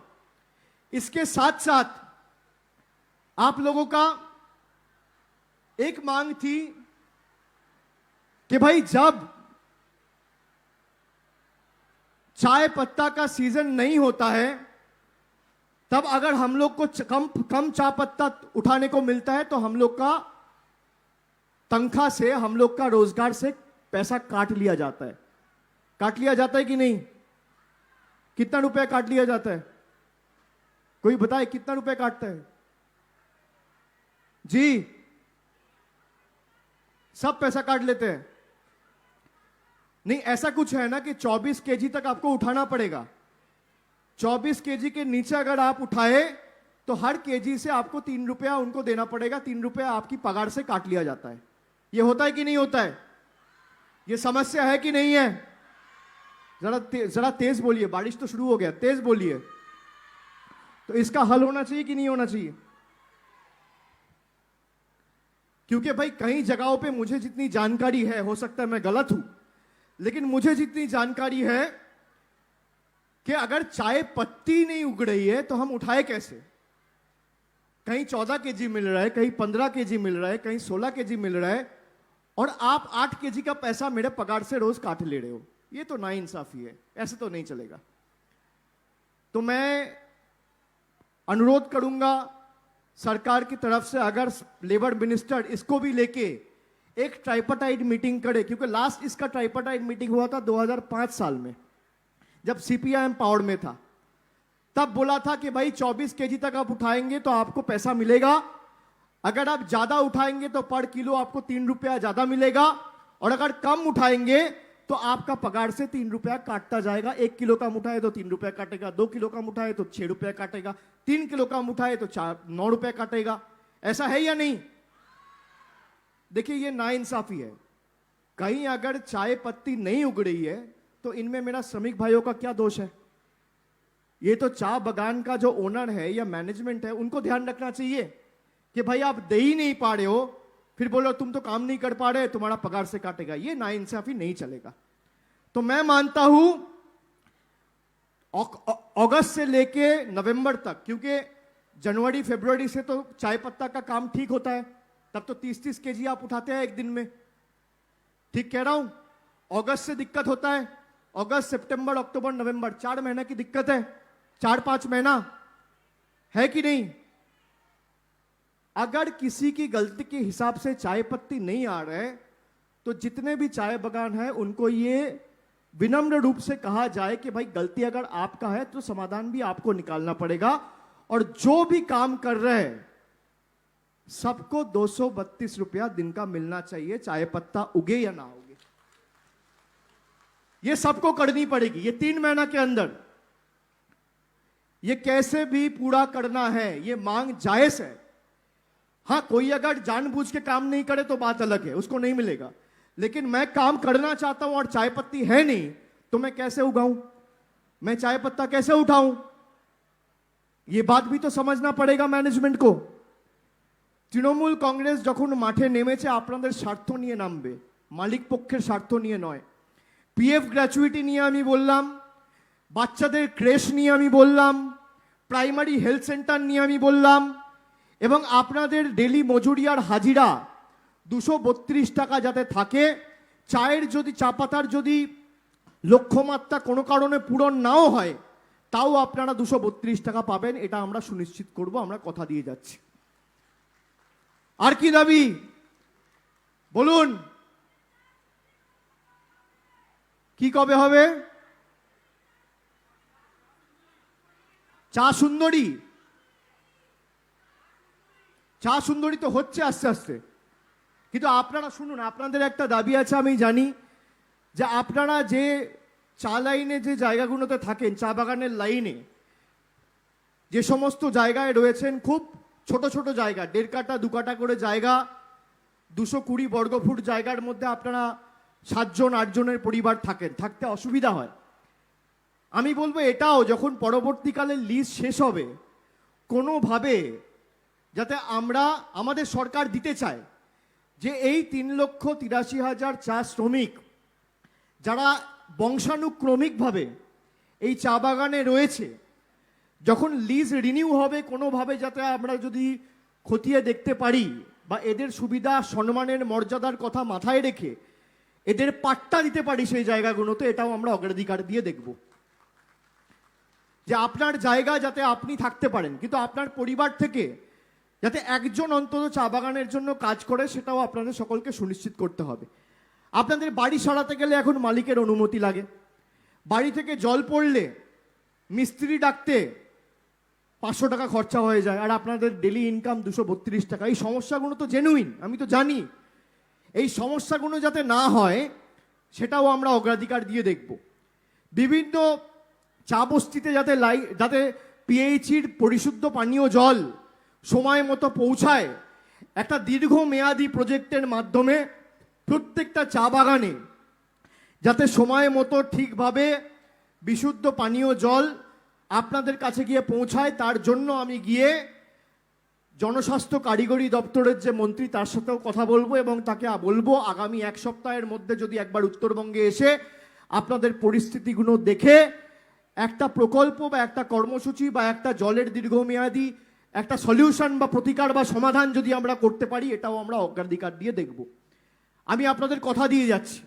इसके साथ साथ आप लोगों का एक मांग थी कि भाई जब चाय पत्ता का सीजन नहीं होता है तब अगर हम लोग को कम चाय पत्ता उठाने को मिलता है तो हम लोग का तनख्वाह से, हम लोग का रोजगार से पैसा काट लिया जाता है। काट लिया जाता है कि नहीं? कितना रुपया काट लिया जाता है? कोई बताए कितना रुपया काटता है? जी, सब पैसा काट लेते हैं। नहीं, ऐसा कुछ है ना कि 24 केजी तक आपको उठाना पड़ेगा। 24 केजी के नीचे अगर आप उठाए तो हर केजी से आपको 3 रुपया उनको देना पड़ेगा, 3 रुपया आपकी पगार से काट लिया जाता है। यह होता है कि नहीं होता है? यह समस्या है कि नहीं है? जरा तेज बोलिए, बारिश तो शुरू हो गया, तेज बोलिए। तो इसका हल होना चाहिए कि नहीं होना चाहिए? क्योंकि भाई कई जगहों पे मुझे जितनी जानकारी है, हो सकता है मैं गलत हूं, लेकिन मुझे जितनी जानकारी है कि अगर चाय पत्ती नहीं उग रही है तो हम उठाए कैसे? कहीं 14 केजी मिल रहा है, कहीं 15 केजी मिल रहा है, कहीं 16 केजी मिल रहा है, और आप 8 केजी का पैसा मेरे पगार से रोज काट ले रहे हो। ये तो नाइंसाफी है, ऐसे तो नहीं चलेगा। तो मैं अनुरोध करूंगा सरकार की तरफ से, अगर लेबर मिनिस्टर इसको भी लेके एक ट्राइपार्टाइट मीटिंग करे, क्योंकि लास्ट इसका ट्राइपार्टाइट मीटिंग हुआ था 2005 साल में, जब सीपीआईएम पावर में था। तब बोला था कि भाई 24 केजी तक आप उठाएंगे तो आपको पैसा मिलेगा, अगर आप ज्यादा उठाएंगे तो पर किलो आपको 3 रुपया ज्यादा मिलेगा, और अगर कम उठाएंगे तो आपका पगार से 3 रुपया काटता जाएगा। 1 किलो कम उठाए तो 3 रुपया काटेगा, 2 किलो कम उठाए तो 6 रुपया काटेगा, 3 किलो कम उठाए तो 9 रुपया काटेगा। ऐसा है या नहीं? देखिए, ये नाइंसाफी है। कहीं अगर चाय पत्ती नहीं उग रही है तो इनमें मेरा श्रमिक भाइयों का क्या दोष है? ये तो चाय बगान का जो ओनर है या मैनेजमेंट है, उनको ध्यान रखना चाहिए कि भाई आप दे ही नहीं पा रहे हो, फिर बोलो तुम तो काम नहीं कर पा रहे, तुम्हारा पगार से काटेगा। ये नाइंसाफी नहीं चलेगा। तो मैं मानता हूं अगस्त से लेके नवंबर तक, क्योंकि जनवरी फरवरी से तो चाय पत्ता का काम ठीक होता है, तब तो 30-30 केजी आप उठाते हैं एक दिन में। ठीक कह रहा हूं? अगस्त से दिक्कत होता है, अगस्त सितंबर अक्टूबर नवंबर, 4 महीने की दिक्कत है, 4-5 महीना है कि नहीं? अगर किसी की गलती के हिसाब से चाय पत्ती नहीं आ रहे तो जितने भी चाय बगान है उनको ये विनम्र रूप से कहा जाए कि भाई गलती अगर आपका है तो समाधान भी आपको निकालना पड़ेगा, और जो भी काम कर रहे हैं सबको 232 रुपया दिन का मिलना चाहिए, चाय पत्ता उगे या ना उगे। ये सबको करनी पड़ेगी, ये 3 महीना के अंदर। ये कैसे भी पूरा करना है, ये मांग जायज है। हां, कोई अगर जानबूझ के काम नहीं करे तो बात अलग है, उसको नहीं मिलेगा, लेकिन मैं काम करना चाहता हूं और चाय पत्ती है नहीं तो मैं कैसे उगाऊं, मैं चाय पत्ता कैसे उठाऊं? ये बात भी तो समझना पड़ेगा मैनेजमेंट को। তৃণমূল কংগ্রেস যখন মাঠে নেমেছে আপনাদের স্বার্থ নিয়ে নামবে, মালিক পক্ষের স্বার্থ নিয়ে নয়। পিএফ গ্র্যাচুইটি নিয়ে আমি বললাম, বাচ্চাদের ক্রেশ নিয়ে আমি বললাম, প্রাইমারি হেলথ সেন্টার নিয়ে আমি বললাম, এবং আপনাদের ডেলি মজুরিয়ার হাজিরা 232 টাকা যাতে থাকে, চায়ের যদি চা পাতার যদি লক্ষ্যমাত্রা কোনো কারণে পূরণ নাও হয়, তাও আপনারা 232 টাকা পাবেন, এটা আমরা সুনিশ্চিত করব, আমরা কথা দিয়ে যাচ্ছি। আর কি দাবি বলুন, কি কবে হবে? চা সুন্দরী, চা সুন্দরী তো হচ্ছে আস্তে আস্তে, কিন্তু আপনারা শুনুন, আপনাদের একটা দাবি আছে আমি জানি, যে আপনারা যে চা লাইনে যে জায়গাগুলোতে থাকেন, চা বাগানের লাইনে যে সমস্ত জায়গায় রয়েছেন, খুব ছোট ছোট জায়গা, 1.5 কাঠা 2 কাঠা করে জায়গা, 220 বর্গফুট জায়গার মধ্যে আপনারা 7 জন 8 জনের পরিবার থাকেন, থাকতে অসুবিধা হয়। আমি বলবো এটাও যখন পরবর্তীকালে লিজ শেষ হবে, কোনোভাবে যাতে আমরা, আমাদের সরকার দিতে চায় যে এই 3,83,000 চা শ্রমিক যারা বংশানুক্রমিকভাবে এই চা বাগানে রয়েছে, যখন লিজ রিনিউ হবে কোনোভাবে যাতে আমরা যদি খতিয়ে দেখতে পারি বা এদের সুবিধা সম্মানের মর্যাদার কথা মাথায় রেখে এদের পাট্টা দিতে পারি সেই জায়গাগুলোতে, এটাও আমরা অগ্রাধিকার দিয়ে দেখব। যে আপনার জায়গা যাতে আপনি থাকতে পারেন, কিন্তু আপনার পরিবার থেকে যাতে একজন অন্তত চা বাগানের জন্য কাজ করে, সেটাও আপনাদের সকলকে সুনিশ্চিত করতে হবে। আপনাদের বাড়ি সরাতে গেলে এখন মালিকের অনুমতি লাগে, বাড়ি থেকে জল পড়লে মিস্ত্রি ডাকতে 500 টাকা খরচা হয়ে যায়, আর আপনাদের ডেলি ইনকাম 232 টাকা। এই সমস্যাগুলো তো জেনুইন, আমি তো জানি। এই সমস্যাগুলো যাতে না হয় সেটাও আমরা অগ্রাধিকার দিয়ে দেখব। বিভিন্ন চা বস্তিতে যাতে পিএইচির পরিশুদ্ধ পানীয় জল সময় মতো পৌঁছায়, একটা দীর্ঘমেয়াদী প্রজেক্টের মাধ্যমে প্রত্যেকটা চা বাগানে যাতে সময় মতো ঠিকভাবে বিশুদ্ধ পানীয় জল আপনাদের কাছে গিয়ে পৌঁছায়, তার জন্য আমি গিয়ে জনস্বাস্থ্য কারিগরি দপ্তরের যে মন্ত্রী তার সাথেও কথা বলবো, এবং তাকে বলবো আগামী 1 সপ্তাহের মধ্যে যদি একবার উত্তরবঙ্গে এসে আপনাদের পরিস্থিতিগুলো দেখে একটা প্রকল্প বা একটা কর্মসূচি বা একটা জলের দীর্ঘমেয়াদী একটা সলিউশন বা প্রতিকার বা সমাধান যদি আমরা করতে পারি, এটাও আমরা অগ্রাধিকার দিয়ে দেখব। আমি আপনাদের কথা দিয়ে যাচ্ছি,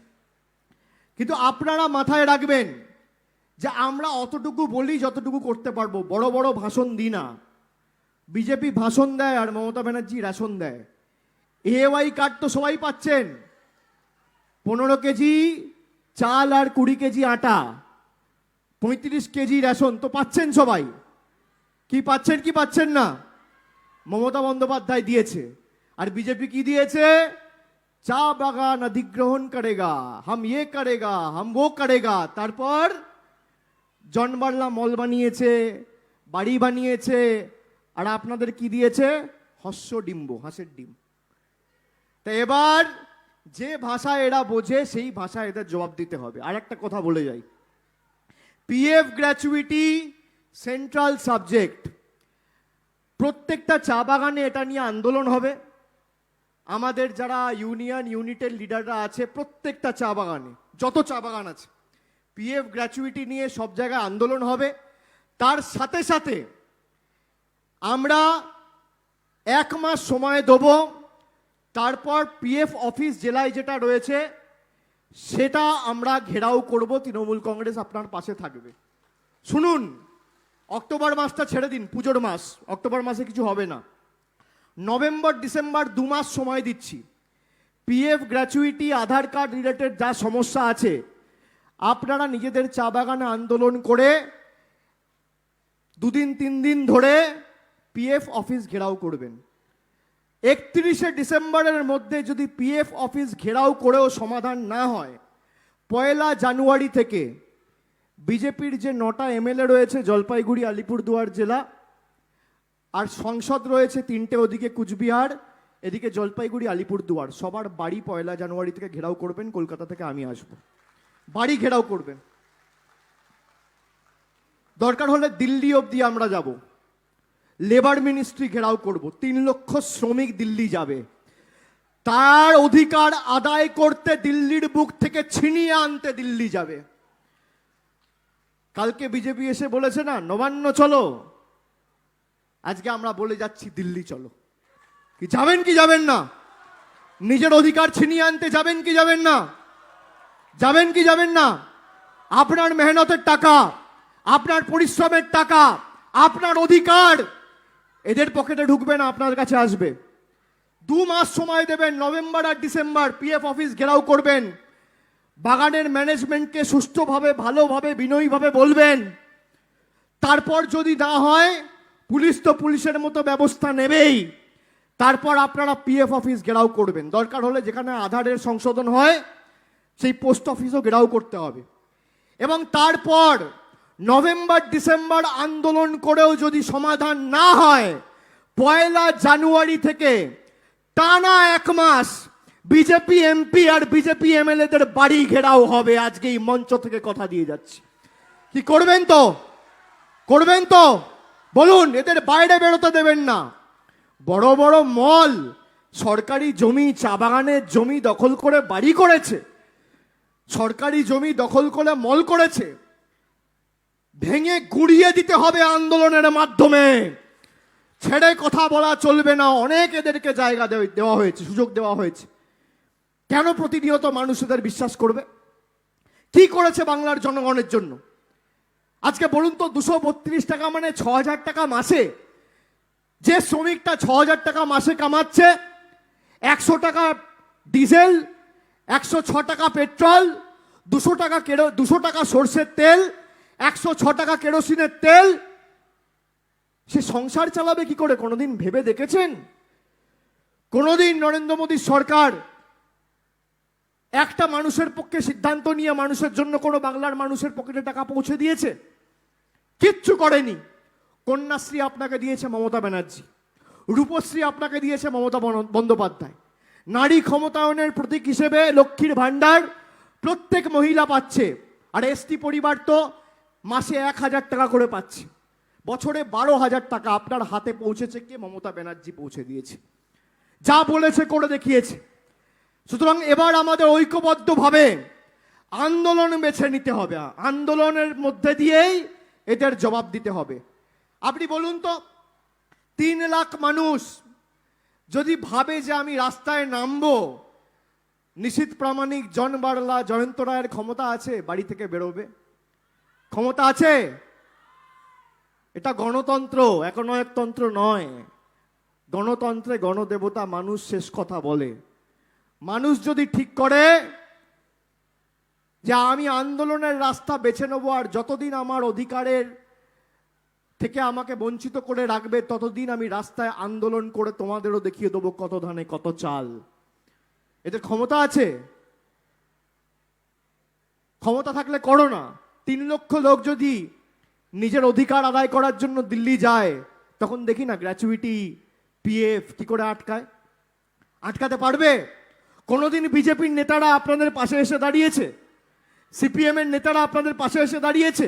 কিন্তু আপনারা মাথায় রাখবেন যে আমরা অতটুকু বলি যতটুকু করতে পারবো, বড় বড় ভাষণ দিই না। বিজেপি ভাষণ দেয় আর মমতা ব্যানার্জি রেশন দেয়। এওয়াই কার্ড তো সবাই পাচ্ছেন, 15 কেজি চাল আর 20 কেজি আটা, 35 কেজি রেশন তো পাচ্ছেন সবাই। কি পাচ্ছেন কি পাচ্ছেন না? মমতা বন্দ্যোপাধ্যায় দিয়েছে। আর বিজেপি কি দিয়েছে? চা বাগান অধিগ্রহণ করেগা, হাম ইয়ে করেগা, হাম वो করেগা। তারপর জনবাড়লা মল বানিয়েছে, বাড়ি বানিয়েছে, আর আপনাদের কি দিয়েছে? হস্য ডিম্ব, হাঁসের ডিম। তা এবার যে ভাষা এরা বোঝে সেই ভাষা এদের জবাব দিতে হবে। আর একটা কথা বলে যাই, পিএফ গ্র্যাচুইটি সেন্ট্রাল সাবজেক্ট। প্রত্যেকটা চা বাগানে এটা নিয়ে আন্দোলন হবে। আমাদের যারা ইউনিটের লিডাররা আছে, প্রত্যেকটা চা বাগানে, যত চা বাগান আছে, পিএফ গ্র্যাচুইটি নিয়ে সব জায়গায় আন্দোলন হবে। তার সাথে সাথে আমরা 1 মাস সময় দেব, তারপর পিএফ অফিস জেলায় যেটা রয়েছে সেটা আমরা ঘেরাও করব। তৃণমূল কংগ্রেস আপনার পাশে থাকবে। শুনুন, অক্টোবর মাসটা ছেড়ে দিন, পুজোর মাস, অক্টোবর মাসে কিছু হবে না। নভেম্বর ডিসেম্বর 2 মাস সময় দিচ্ছি। পিএফ গ্র্যাচুইটি, আধার কার্ড রিলেটেড যা সমস্যা আছে, আপনারা নিজেদের চা বাগানে আন্দোলন করে 2 দিন 3 দিন ধরে পিএফ অফিস ঘেরাও করবেন। 31শে ডিসেম্বরের মধ্যে যদি পিএফ অফিস ঘেরাও করেও সমাধান না হয়, 1 জানুয়ারি থেকে বিজেপির যে 9টা এমএলএ রয়েছে জলপাইগুড়ি আলিপুরদুয়ার জেলা, আর সংসদ রয়েছে 3টে, ওদিকে কুচবিহার, এদিকে জলপাইগুড়ি আলিপুরদুয়ার, সবার বাড়ি 1 জানুয়ারি থেকে ঘেরাও করবেন। কলকাতা থেকে আমি আসব, বাড়ি ঘেরাও করবেন। দরকার হলে দিল্লি অবধি আমরা যাব, লেবার মিনিস্ট্রি ঘেরাও করব। 3 লক্ষ শ্রমিক দিল্লি যাবে, তার অধিকার আদায় করতে দিল্লির বুক থেকে ছিনিয়ে আনতে দিল্লি যাবে। কালকে বিজেপি এসে বলেছে না নবান্ন চলো, আজকে আমরা বলে যাচ্ছি দিল্লি চলো। কি যাবেন কি যাবেন না? নিজের অধিকার ছিনিয়ে আনতে যাবেন কি যাবেন না? যাবেন কি যাবেন না? আপনার মেহনতের টাকা, আপনার পরিশ্রমের টাকা, আপনার অধিকার এদের পকেটে ঢুকবে না, আপনার কাছে আসবে। 2 মাস সময় দেবেন, নভেম্বর আর ডিসেম্বর, পিএফ অফিস ঘেরাও করবেন, বাগানের ম্যানেজমেন্টকে সুষ্ঠুভাবে, ভালোভাবে, বিনয়ীভাবে বলবেন। তারপর যদি না হয়, পুলিশ তো পুলিশের মতো ব্যবস্থা নেবেই। তারপর আপনারা পিএফ অফিস ঘেরাও করবেন। দরকার হলে যেখানে আধারের সংশোধন হয় সেই পোস্ট অফিসও ঘেরাও করতে হবে। এবং তারপর নভেম্বর ডিসেম্বর আন্দোলন করেও যদি সমাধান না হয়, 1 জানুয়ারি থেকে টানা 1 মাস বিজেপি এমপি আর বিজেপি এমএলএদের বাড়ি ঘেরাও হবে। আজকে এই মঞ্চ থেকে কথা দিয়ে যাচ্ছি। কি করবেন তো? করবেন তো? বলুন, এদের বাইরে বেরোতে দেবেন না। বড় বড় মল, সরকারি জমি, চা বাগানের জমি দখল করে বাড়ি করেছে, সরকারি জমি দখল করে মল করেছে, ভেঙে গুড়িয়ে দিতে হবে আন্দোলনের মাধ্যমে। ছেড়ে কথা বলা চলবে না। অনেক এদেরকে জায়গা দেওয়া হয়েছে, সুযোগ দেওয়া হয়েছে। কেন প্রতিনিয়ত মানুষ এদের বিশ্বাস করবে? কি করেছে বাংলার জনগণের জন্য? আজকে বলুন তো, 232 টাকা মানে 6,000 টাকা মাসে। যে শ্রমিকটা 6,000 টাকা মাসে কামাচ্ছে, 100 টাকা ডিজেল, 106 টাকা পেট্রোল, 200 টাকা সর্ষের তেল, 106 টাকা কেরোসিনের তেল, সে সংসার চালাবে কি করে? কোনোদিন ভেবে দেখেছেন? কোনোদিন নরেন্দ্র মোদী সরকার একটা মানুষের পক্ষে সিদ্ধান্ত নিয়ে মানুষের জন্য কোনো বাংলার মানুষের পকেটে টাকা পৌঁছে দিয়েছে? কিচ্ছু করেনি। কন্যাশ্রী আপনাকে দিয়েছে মমতা ব্যানার্জি, রূপশ্রী আপনাকে দিয়েছে মমতা বন্দ্যোপাধ্যায়, নারী ক্ষমতায়নের প্রতীক হিসেবে লক্ষ্মীর ভান্ডার প্রত্যেক মহিলা পাচ্ছে, আর এসটি পরিবার তো মাসে 1,000 টাকা করে পাচ্ছে, বছরে 12,000 টাকা আপনার হাতে পৌঁছেছে কে? মমতা ব্যানার্জি পৌঁছে দিয়েছে। যা বলেছে করে দেখিয়েছে। সুতরাং এবার আমাদের ঐক্যবদ্ধভাবে আন্দোলন বেছে নিতে হবে। আন্দোলনের মধ্যে দিয়েই এদের জবাব দিতে হবে। আপনি বলুন তো, 3 লাখ মানুষ যদি ভাবে যে আমি রাস্তায় নামবো, নিশীথ প্রামাণিক, জন বার্লা, জয়ন্ত রায়ের ক্ষমতা আছে বাড়ি থেকে বেরোবে? ক্ষমতা আছে? এটা গণতন্ত্র, একনায়কতন্ত্র নয়। গণতন্ত্রে গণদেবতা মানুষ শেষ কথা বলে। মানুষ যদি ঠিক করে যে আমি আন্দোলনের রাস্তা বেছে নেবো, আর যতদিন আমার অধিকারের থেকে আমাকে বঞ্চিত করে রাখবে ততদিন আমি রাস্তায় আন্দোলন করে তোমাদেরও দেখিয়ে দেবো কত ধানে কত চাল। এদের ক্ষমতা আছে? ক্ষমতা থাকলে করো না। 3 লক্ষ লোক যদি নিজের অধিকার আদায় করার জন্য দিল্লি যায়, তখন দেখি না গ্র্যাচুইটি, পিএফ কি করে আটকায়? আটকাতে পারবে? কোনোদিন বিজেপির নেতারা আপনাদের পাশে এসে দাঁড়িয়েছে? সিপিএম এর নেতারা আপনাদের পাশে এসে দাঁড়িয়েছে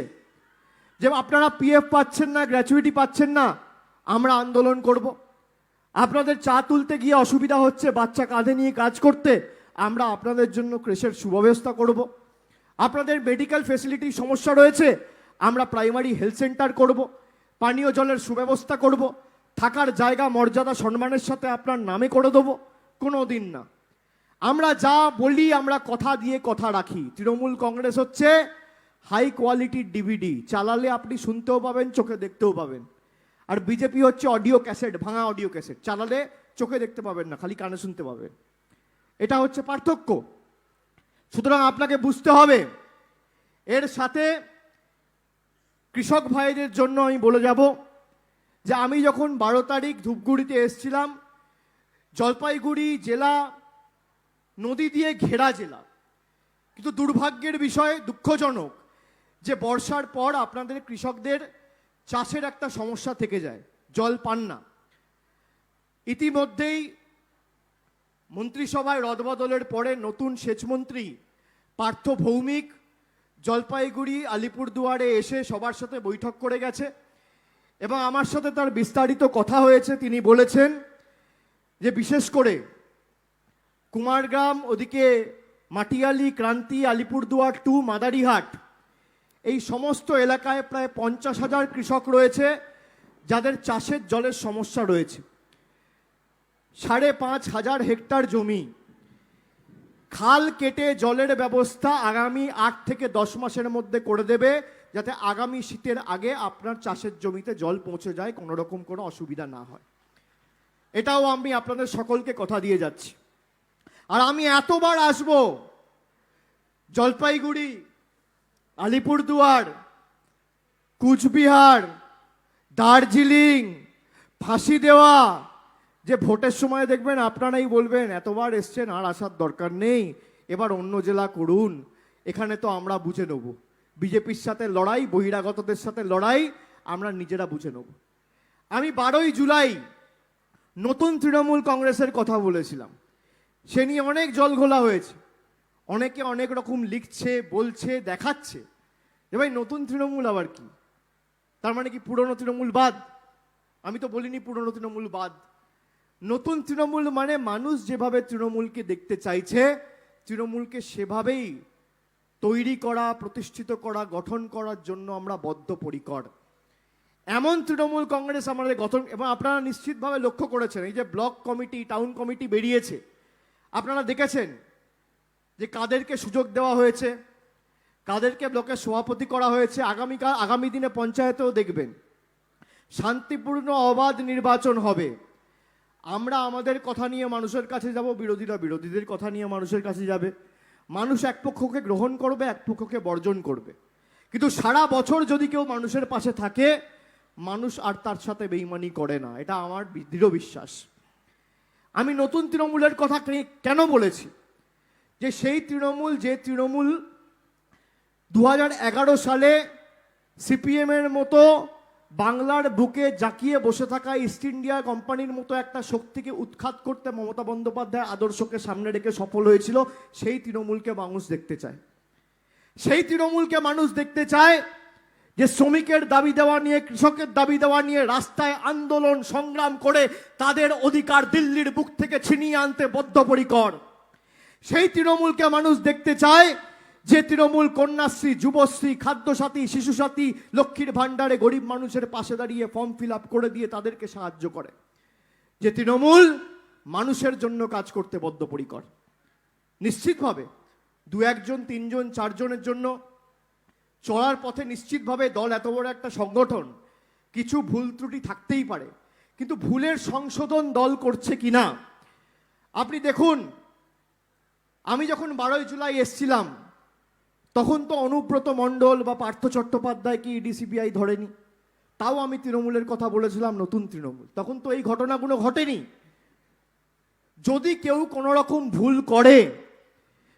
যে আপনারা পিএফ পাচ্ছেন না, গ্র্যাচুইটি পাচ্ছেন না, আমরা আন্দোলন করব? আপনাদের চা তুলতে গিয়ে অসুবিধা হচ্ছে, বাচ্চা কাঁধে নিয়ে কাজ করতে, আমরা আপনাদের জন্য ক্রেশের সুব্যবস্থা করব। আপনাদের মেডিকেল ফেসিলিটি সমস্যা রয়েছে, আমরা প্রাইমারি হেলথ সেন্টার করব, পানীয় জলের সুব্যবস্থা করব, থাকার জায়গা মর্যাদা সম্মানের সাথে আপনার নামে করে দেবো? কোনো দিন না। আমরা যা বলি আমরা কথা দিয়ে কথা রাখি। তৃণমূল কংগ্রেস হচ্ছে হাই কোয়ালিটির ডিভিডি, চালালে আপনি শুনতেও পাবেন, চোখে দেখতেও পাবেন। আর বিজেপি হচ্ছে অডিও ক্যাসেট, ভাঙা অডিও ক্যাসেট, চালালে চোখে দেখতে পাবেন না, খালি কানে শুনতে পাবেন। এটা হচ্ছে পার্থক্য। সুতরাং আপনাকে বুঝতে হবে। এর সাথে কৃষক ভাইদের জন্য আমি বলে যাব যে আমি যখন 12 তারিখ ধূপগুড়িতে এসেছিলাম, জলপাইগুড়ি জেলা নদী দিয়ে ঘেরা জেলা, কিন্তু দুর্ভাগ্যের বিষয়, দুঃখজনক যে বর্ষার পর আপনাদের কৃষকদের চাষের একটা সমস্যা থেকে যায়, জল পান না। ইতিমধ্যেই মন্ত্রিসভায় রদবদলের পরে নতুন সেচমন্ত্রী পার্থ ভৌমিক জলপাইগুড়ি আলিপুরদুয়ারে এসে সবার সাথে বৈঠক করে গেছে এবং আমার সাথে তার বিস্তারিত কথা হয়েছে। তিনি বলেছেন যে বিশেষ করে কুমারগ্রাম, ওদিকে মাটিয়ালি, ক্রান্তি, আলিপুরদুয়ার 2, মাদারিহাট, এই সমস্ত এলাকায় প্রায় 50,000 কৃষক রয়েছে যাদের চাষের জলের সমস্যা রয়েছে। 5,500 হেক্টর জমি। খাল কেটে জলের ব্যবস্থা আগামী 8 থেকে 10 মাসের মধ্যে করে দেবে, যাতে আগামী শীতের আগে আপনার চাষের জমিতে জল পৌঁছে যায়, কোনো রকম কোনো অসুবিধা না হয়। এটাও আমি আপনাদের সকলকে কথা দিয়ে যাচ্ছি। আর আমি এতবার আসব, জলপাইগুড়ি, আলিপুরদুয়ার, কুচবিহার, দার্জিলিং, ফাঁসি দেওয়া, যে ভোটের সময় দেখবেন আপনারাই বলবেন এতবার এসছেন আর আসার দরকার নেই, এবার অন্য জেলা করুন, এখানে তো আমরা বুঝে নেব। বিজেপির সাথে লড়াই, বহিরাগতদের সাথে লড়াই আমরা নিজেরা বুঝে নেব। আমি 12ই জুলাই নতুন তৃণমূল কংগ্রেসের কথা বলেছিলাম, সে নিয়ে অনেক জলঘোলা হয়েছে, অনেকে অনেক রকম লিখছে, বলছে, দেখাচ্ছে যে ভাই নতুন তৃণমূল আবার কি, তার মানে কি পুরনো তৃণমূল বাদ? আমি তো বলিনি পুরনো তৃণমূল বাদ। নতুন তৃণমূল মানে মানুষ যেভাবে তৃণমূলকে দেখতে চাইছে, তৃণমূলকে সেভাবেই তৈরি করা, প্রতিষ্ঠিত করা, গঠন করার জন্য আমরা বদ্ধপরিকর। এমন তৃণমূল কংগ্রেস আমাদের গঠন, এবং আপনারা নিশ্চিতভাবে লক্ষ্য করেছেন এই যে ব্লক কমিটি, টাউন কমিটি বেরিয়েছে, আপনারা দেখেছেন যে কাদেরকে সুযোগ দেওয়া হয়েছে, কাদেরকে ব্লকের সভাপতি করা হয়েছে। আগামী দিনে পঞ্চায়েতেও দেখবেন শান্তিপূর্ণ অবাধ নির্বাচন হবে। আমরা আমাদের কথা নিয়ে মানুষের কাছে যাব, বিরোধীরা বিরোধীদের কথা নিয়ে মানুষের কাছে যাবে। মানুষ এক পক্ষকে গ্রহণ করবে, এক পক্ষকে বর্জন করবে, কিন্তু সারা বছর যদি কেউ মানুষের পাশে থাকে, মানুষ আর তার সাথে বেইমানি করে না, এটা আমার দৃঢ় বিশ্বাস। আমি নতুন তৃণমূলের কথা কেন বলেছি, যে সেই তৃণমূল, যে তৃণমূল 2011 সালে সিপিএমের মতো বাংলার বুকে জাঁকিয়ে বসে থাকা ইস্ট ইন্ডিয়া কোম্পানির মতো একটা শক্তিকে উৎখাত করতে মমতা বন্দ্যোপাধ্যায়ের আদর্শকে সামনে রেখে সফল হয়েছিল, সেই তৃণমূলকে মানুষ দেখতে চায়। সেই তৃণমূলকে মানুষ দেখতে চায় যে শ্রমিকের দাবি দেওয়া নিয়ে, কৃষকের দাবি দেওয়া নিয়ে রাস্তায় আন্দোলন সংগ্রাম করে তাদের অধিকার দিল্লির বুক থেকে ছিনিয়ে আনতে বদ্ধপরিকর। সেই তৃণমূলকে মানুষ দেখতে চায় যে তৃণমূল কন্যাশ্রী, যুবশ্রী, খাদ্যসাথী, শিশুসাথী, লক্ষ্মীর ভাণ্ডারে গরিব মানুষের পাশে দাঁড়িয়ে ফর্ম ফিল আপ করে দিয়ে তাদেরকে সাহায্য করে। যে তৃণমূল মানুষের জন্য কাজ করতে বদ্ধপরিকর। নিশ্চিতভাবে 2-1 জন, 3 জন, 4 জনের জন্য চলার পথে নিশ্চিতভাবে দল এত বড় একটা সংগঠন, কিছু ভুল ত্রুটি থাকতেই পারে, কিন্তু ভুলের সংশোধন দল করছে কিনা আপনি দেখুন। আমি যখন 12ই জুলাই এসছিলাম, তখন তো অনুব্রত মণ্ডল বা পার্থ চট্টোপাধ্যায়কে ইডি-সিবিআই ধরেনি, তাও আমি তৃণমূলের কথা বলেছিলাম নতুন তৃণমূল। তখন তো এই ঘটনাগুলো ঘটেনি। যদি কেউ কোনো রকম ভুল করে,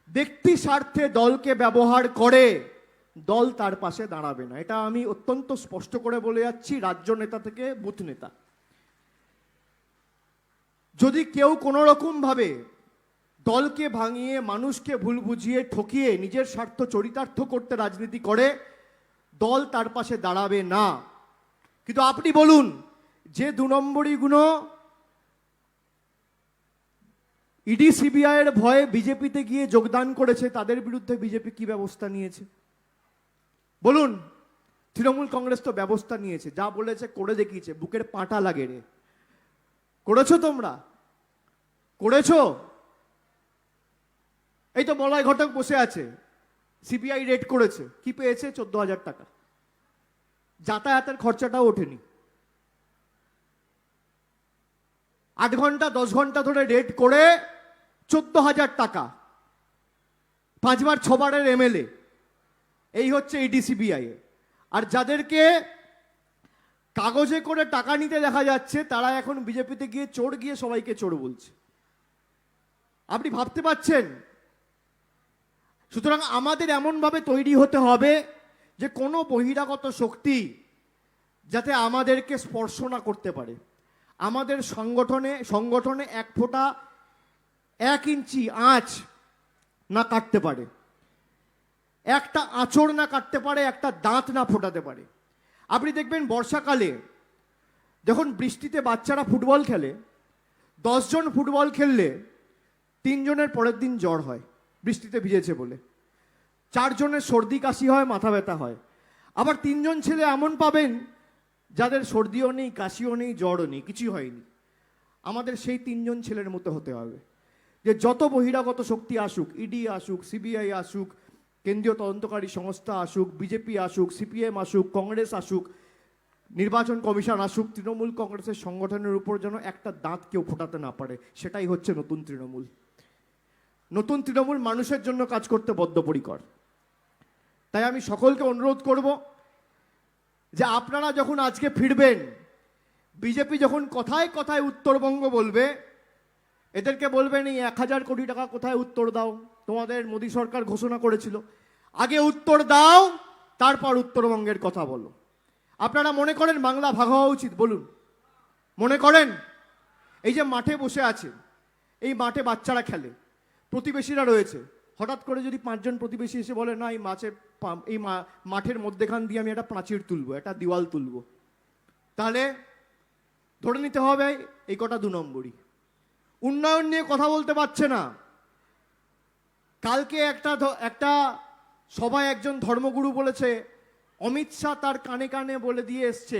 ব্যক্তি স্বার্থে দলকে ব্যবহার করে, দল তার পাশে দাঁড়াবে না, এটা আমি অত্যন্ত স্পষ্ট করে বলে যাচ্ছি, রাজ্য নেতা থেকে বুথ নেতা। যদি কেউ কোনো রকম ভাবে দলকে ভাঙিয়ে, মানুষকে ভুল বুঝিয়ে, ঠকিয়ে নিজের স্বার্থ চরিতার্থ করতে রাজনীতি করে, দল তার পাশে দাঁড়াবে না। কিন্তু আপনি বলুন, যে 2 নম্বরীগুলো ইডি-সিবিআই এর ভয়ে বিজেপিতে গিয়ে যোগদান করেছে, তাদের বিরুদ্ধে বিজেপি কি ব্যবস্থা নিয়েছে বলুন? তৃণমূল কংগ্রেস তো ব্যবস্থা নিয়েছে, যা বলেছে করে দেখিয়েছে, বুকের পাঁটা লাগে রে। করেছো তোমরা? করেছো? এই তো মলয় ঘটক বসে আছে, সিবিআই রেড করেছে, কি পেয়েছে? 14,000 টাকা। যাতায়াতের খরচাটাও ওঠেনি। 8 ঘন্টা 10 ঘন্টা ধরে রেড করে 14,000 টাকা, 5 বার 6 বারের এমএলএ। এই হচ্ছে ইডি-সিবিআই। আর যাদেরকে কাগজে করে টাকা নিতে দেখা যাচ্ছে, তারা এখন বিজেপিতে গিয়ে চোর গিয়ে সবাইকে চোর বলছে। আপনি ভাবতে পারছেন? সুতরাং আমাদের এমনভাবে তৈরি হতে হবে যে কোনো বহিরাগত শক্তি যাতে আমাদেরকে স্পর্শ না করতে পারে। আমাদের সংগঠনে 1 ফোঁটা 1 ইঞ্চি আঁচ না কাটতে পারে, একটা আঁচড় না কাটতে পারে, একটা দাঁত না ফোটাতে পারে। আপনি দেখবেন বর্ষাকালে যখন বৃষ্টিতে বাচ্চারা ফুটবল খেলে, 10 জন ফুটবল খেললে 3 জনের পরের দিন জ্বর হয় বৃষ্টিতে ভিজেছে বলে, 4 জনের সর্দি কাশি হয়, মাথা ব্যথা হয়। আবার 3 জন ছেলে এমন পাবেন যাদের সর্দিও নেই, কাশিও নেই, জ্বরও নেই, কিছুই হয়নি। আমাদের সেই 3 জন ছেলের মতো হতে হবে। যে যত বহিরাগত শক্তি আসুক, ইডি আসুক, সিবিআই আসুক, কেন্দ্রীয় তদন্তকারী সংস্থা আসুক, বিজেপি আসুক, সিপিএম আসুক, কংগ্রেস আসুক, নির্বাচন কমিশন আসুক, তৃণমূল কংগ্রেসের সংগঠনের উপর যেন একটা দাঁত কেউ ফোটাতে না পারে, সেটাই হচ্ছে নতুন তৃণমূল। নতুন তৃণমূল মানুষের জন্য কাজ করতে বদ্ধপরিকর। তাই আমি সকলকে অনুরোধ করব যে আপনারা যখন আজকে ফিরবেন, বিজেপি যখন কথায় কথায় উত্তরবঙ্গ বলবে, এদেরকে বলবেন এই 1000 কোটি টাকা কোথায় উত্তর দাও, তোমাদের মোদী সরকার ঘোষণা করেছিল, আগে উত্তর দাও তারপর উত্তরবঙ্গের কথা বলো। আপনারা মনে করেন বাংলা ভাগ হওয়া উচিত? বলুন, মনে করেন? এই যে মাঠে বসে আছে, এই মাঠে বাচ্চারা খেলে, প্রতিবেশীরা রয়েছে, হঠাৎ করে যদি 5 জন প্রতিবেশী এসে বলে না এই মাঠের মধ্যেখান দিয়ে আমি একটা প্রাচীর তুলবো, একটা দেওয়াল তুলবো, তাহলে ধরে নিতে হবে এই কটা 2 নম্বরই। উন্নয়ন নিয়ে কথা বলতে পারছে না। কালকে একটা সভায় একজন ধর্মগুরু বলেছে, অমিত শাহ তার কানে কানে বলে দিয়ে এসছে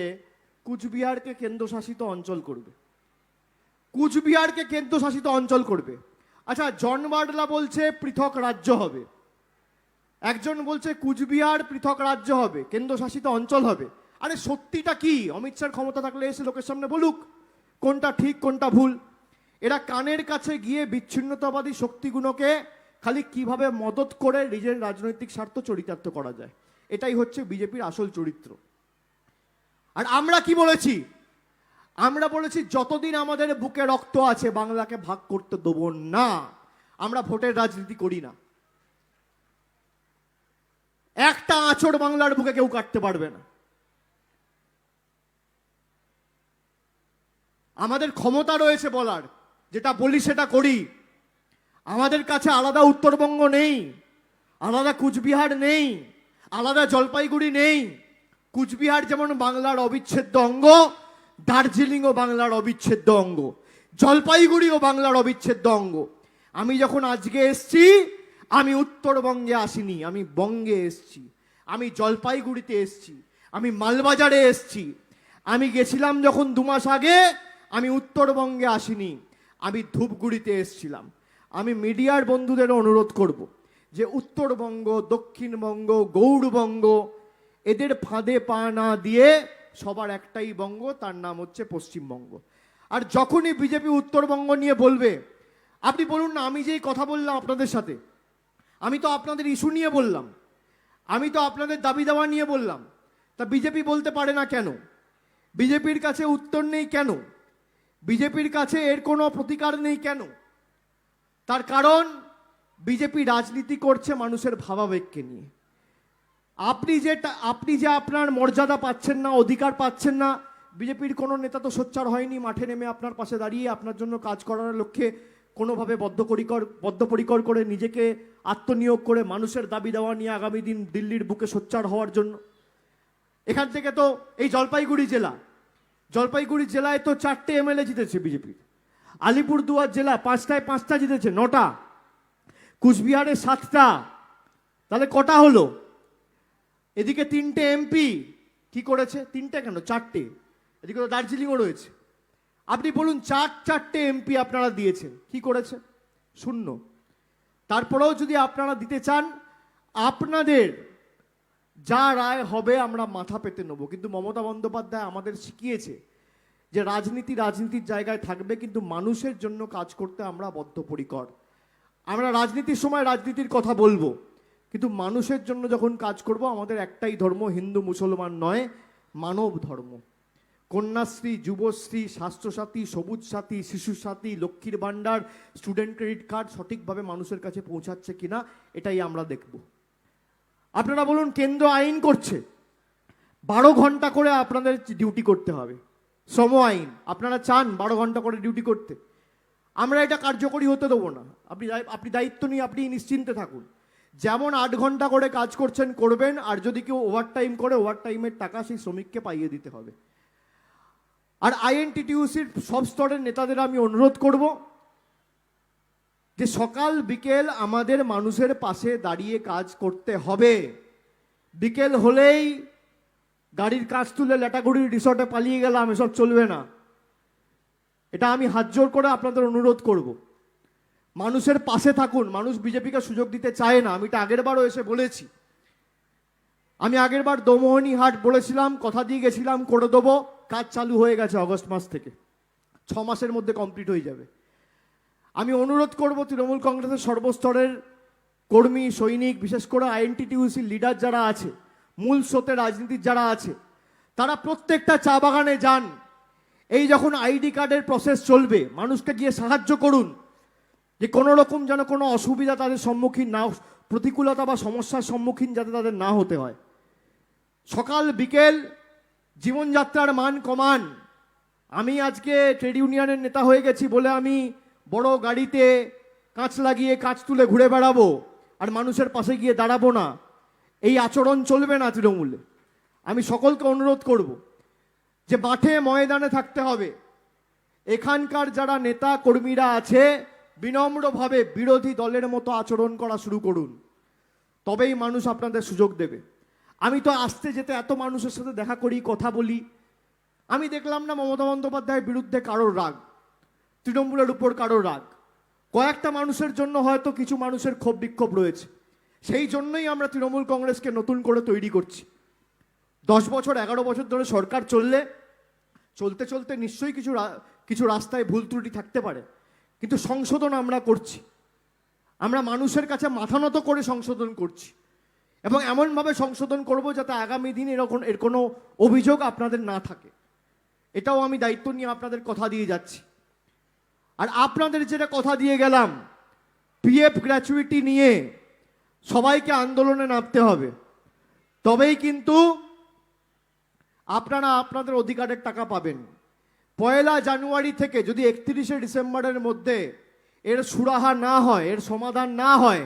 কুচবিহারকে কেন্দ্রশাসিত অঞ্চল করবে, কুচবিহারকে কেন্দ্রশাসিত অঞ্চল করবে। আচ্ছা, জন বার্লা বলছে পৃথক রাজ্য হবে, একজন বলছে কুচবিহার পৃথক রাজ্য হবে, কেন্দ্রশাসিত অঞ্চল হবে। আরে সত্যিটা কি? অমিত শাহর ক্ষমতা থাকলে এসে লোকের সামনে বলুক কোনটা ঠিক কোনটা ভুল। এরা কানের কাছে গিয়ে বিচ্ছিন্নতাবাদী শক্তিগুলোকে খালি কিভাবে মদত করে নিজের রাজনৈতিক স্বার্থ চরিতার্থ করা যায়, এটাই হচ্ছে বিজেপির আসল চরিত্র। আর আমরা কি বলেছি? আমরা বলেছি যতদিন আমাদের বুকে রক্ত আছে বাংলাকে ভাগ করতে দেবো না। আমরা ভোটের রাজনীতি করি না। একটা আঁচড় বাংলার বুকে কেউ কাটতে পারবে না। আমাদের ক্ষমতা রয়েছে বলার, যেটা বলি সেটা করি। আমাদের কাছে আলাদা উত্তরবঙ্গ নেই, আলাদা কুচবিহার নেই, আলাদা জলপাইগুড়ি নেই। কুচবিহার যেমন বাংলার অবিচ্ছেদ্য অঙ্গ, দার্জিলিংও বাংলার অবিচ্ছেদ্য অঙ্গ, জলপাইগুড়িও বাংলার অবিচ্ছেদ্য অঙ্গ। আমি যখন আজকে এসছি, আমি উত্তরবঙ্গে আসিনি, আমি বঙ্গে এসছি। আমি জলপাইগুড়িতে এসছি, আমি মালবাজারে এসছি। আমি গেছিলাম যখন 2 মাস আগে, আমি উত্তরবঙ্গে আসিনি, আমি ধূপগুড়িতে এসছিলাম। আমি মিডিয়ার বন্ধুদের অনুরোধ করব যে উত্তরবঙ্গ, দক্ষিণবঙ্গ, গৌড়বঙ্গ, এদের ফাঁদে পা না দিয়ে সবার একটাই বঙ্গ, তার নাম হচ্ছে পশ্চিমবঙ্গ। আর যখনই বিজেপি উত্তরবঙ্গ নিয়ে বলবে, আপনি বলুন না, আমি যেই কথা বললাম আপনাদের সাথে, আমি তো আপনাদের ইস্যু নিয়ে বললাম, আমি তো আপনাদের দাবি দাওয়া নিয়ে বললাম, তা বিজেপি বলতে পারে না কেন? বিজেপির কাছে উত্তর নেই কেন? বিজেপির কাছে এর কোনো প্রতিকার নেই কেন? তার কারণ বিজেপি রাজনীতি করছে মানুষের ভাবাবেগকে নিয়ে। আপনি যে আপনার মর্যাদা পাচ্ছেন না, অধিকার পাচ্ছেন না, বিজেপির কোনো নেতা তো সোচ্চার হয়নি মাঠে নেমে আপনার পাশে দাঁড়িয়ে আপনার জন্য কাজ করার লক্ষ্যে কোনোভাবে বদ্ধপরিকর করে নিজেকে আত্মনিয়োগ করে মানুষের দাবি দেওয়া নিয়ে আগামী দিন দিল্লির বুকে সোচ্চার হওয়ার জন্য। এখান থেকে তো এই জলপাইগুড়ি জেলায় তো 4টে এমএলএ জিতেছে বিজেপির। আলিপুরদুয়ার জেলা 5টায় 5টা জিতেছে, 9টা। কুচবিহারে 7টা, তাহলে কটা হলো? এদিকে 3টে এমপি কি করেছে? 3টে কেন, 4টে। এদিকে তো দার্জিলিংও রয়েছে। আপনি বলুন, 4টে এমপি আপনারা দিয়েছেন, কি করেছে? 0। তারপরেও যদি আপনারা দিতে চান, আপনাদের যা রায় হবে আমরা মাথা পেতে নেব। কিন্তু মমতা বন্দ্যোপাধ্যায় আমাদের শিখিয়েছে যে রাজনীতির জায়গায় থাকবে, কিন্তু মানুষের জন্য কাজ করতে আমরা বদ্ধপরিকর। আমরা রাজনীতির সময় রাজনীতির কথা বলবো, কিন্তু মানুষের জন্য যখন কাজ করব, আমাদের একটাই ধর্ম, হিন্দু মুসলমান নয়, মানব ধর্ম। কন্যাশ্রী, যুবশ্রী, স্বাস্থ্যসাথী, সবুজ সাথী, শিশু সাথী, লক্ষ্মীর ভাণ্ডার, স্টুডেন্ট ক্রেডিট কার্ড সঠিকভাবে মানুষের কাছে পৌঁছাচ্ছে কিনা, এটাই আমরা দেখব। আপনারা বলুন, কেন্দ্র আইন করছে 12 ঘন্টা করে আপনাদের ডিউটি করতে হবে, শ্রম আইন। আপনারা চান 12 ঘন্টা করে ডিউটি করতে? আমরা এটা কার্যকরী হতে দেবো না। আপনি দায়িত্ব নিয়ে আপনি নিশ্চিন্তে থাকুন। যেমন 8 ঘন্টা করে কাজ করছেন করবেন, আর যদি কেউ ওভারটাইম করে, ওভারটাইমের টাকা সেই শ্রমিককে পাইয়ে দিতে হবে। আর আইএনটিটিইউসির সব স্তরের নেতাদের আমি অনুরোধ করব যে সকাল বিকেল আমাদের মানুষের পাশে দাঁড়িয়ে কাজ করতে হবে। বিকেল হলেই গাড়ির কাজ তুলে ল্যাটাগুড়ির রিসর্টে পালিয়ে গেলাম, এসব চলবে না। এটা আমি হাত জোর করে আপনাদের অনুরোধ করব। মানুষের পাশে থাকুন। মানুষ বিজেপিকে সুযোগ দিতে চায় না, আমি এটা আগের বারও এসে বলেছি। আমি আগের বার দমোহনী হাট বলেছিলাম, কথা দিয়ে গেছিলাম করে দেবো, কাজ চালু হয়ে গেছে অগস্ট মাস থেকে, 6 মাসের মধ্যে কমপ্লিট হয়ে যাবে। আমি অনুরোধ করব তৃণমূল কংগ্রেসের সর্বস্তরের কর্মী সৈনিক, বিশেষ করে আইএনটিটিউসির লিডার যারা আছে, মূল স্রোতে রাজনীতির যারা আছে, তারা প্রত্যেকটা চা বাগানে যান। এই যখন আইডি কার্ডের প্রসেস চলবে, মানুষকে গিয়ে সাহায্য করুন, যে কোনো রকম যেন কোনো অসুবিধা তাদের সম্মুখীন না, প্রতিকূলতা বা সমস্যার সম্মুখীন যাতে তাদের না হতে হয়। সকাল বিকেল জীবনযাত্রার মান কমান। আমি আজকে ট্রেড ইউনিয়নের নেতা হয়ে গেছি বলে আমি বড় গাড়িতে কাঁচ লাগিয়ে কাঁচ তুলে ঘুরে বেড়াবো আর মানুষের পাশে গিয়ে দাঁড়াবো না, এই আচরণ চলবে না তৃণমূলে। আমি সকলকে অনুরোধ করব যে মাঠে ময়দানে থাকতে হবে। এখানকার যারা নেতা কর্মীরা আছে, বিনম্রভাবে বিরোধী দলের মতো আচরণ করা শুরু করুন, তবেই মানুষ আপনাদের সুযোগ দেবে। আমি তো আসতে যেতে এত মানুষের সাথে দেখা করি, কথা বলি, আমি দেখলাম না মমতা বন্দ্যোপাধ্যায়ের বিরুদ্ধে কারোর রাগ, তৃণমূলের উপর কারোর রাগ। কয়েকটা মানুষের জন্য হয়তো কিছু মানুষের ক্ষোভ বিক্ষোভ রয়েছে, সেই জন্যই আমরা তৃণমূল কংগ্রেসকে নতুন করে তৈরি করছি। 10 বছর 11 বছর ধরে সরকার চলতে চলতে নিশ্চয়ই কিছু রাস্তায় ভুল ত্রুটি থাকতে পারে, কিন্তু সংশোধন আমরা করছি। আমরা মানুষের কাছে মাথা নত করে সংশোধন করছি, এবং এমনভাবে সংশোধন করব যাতে আগামী দিন এর কোনো অভিযোগ আপনাদের না থাকে। এটাও আমি দায়িত্ব নিয়ে আপনাদের কথা দিয়ে যাচ্ছি। আর আপনাদের যেটা কথা দিয়ে গেলাম, পিএফ গ্র্যাচুইটি নিয়ে সবাইকে আন্দোলনে নামতে হবে, তবেই কিন্তু আপনারা আপনাদের অধিকারের টাকা পাবেন। 1 জানুয়ারি থেকে যদি 31শে ডিসেম্বরের মধ্যে এর সুরাহা না হয়, এর সমাধান না হয়,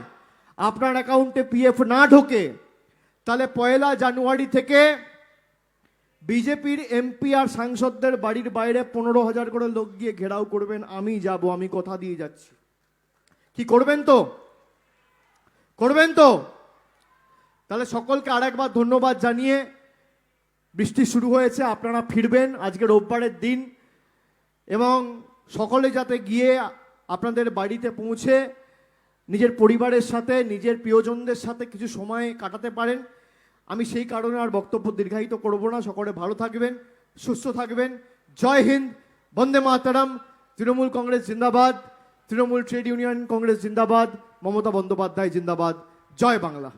আপনার অ্যাকাউন্টে পিএফ না ঢোকে, তাহলে 1 জানুয়ারি থেকে বিজেপির এমপি আর সাংসদদের বাড়ির বাইরে 15,000 করে লোক গিয়ে ঘেরাও করবেন। আমি যাব, আমি কথা দিয়ে যাচ্ছি। কি করবেন তো? করবেন তো? তাহলে সকলকে আরেকবার ধন্যবাদ জানিয়ে, বৃষ্টি শুরু হয়েছে, আপনারা ফিরবেন, আজকে রোববারের দিন, এবং সকলে যাতে গিয়ে আপনাদের বাড়িতে পৌঁছে নিজের পরিবারের সাথে, নিজের প্রিয়জনদের সাথে কিছু সময় কাটাতে পারেন। আমি সেই কারণে আর বক্তব্য দীর্ঘায়িত করব না। সকলে ভালো থাকবেন, সুস্থ থাকবেন। জয় হিন্দ, বন্দে মাতরম। তৃণমূল কংগ্রেস জিন্দাবাদ, তৃণমূল ট্রেড ইউনিয়ন কংগ্রেস জিন্দাবাদ, মমতা বন্দ্যোপাধ্যায় জিন্দাবাদ। জয় বাংলা।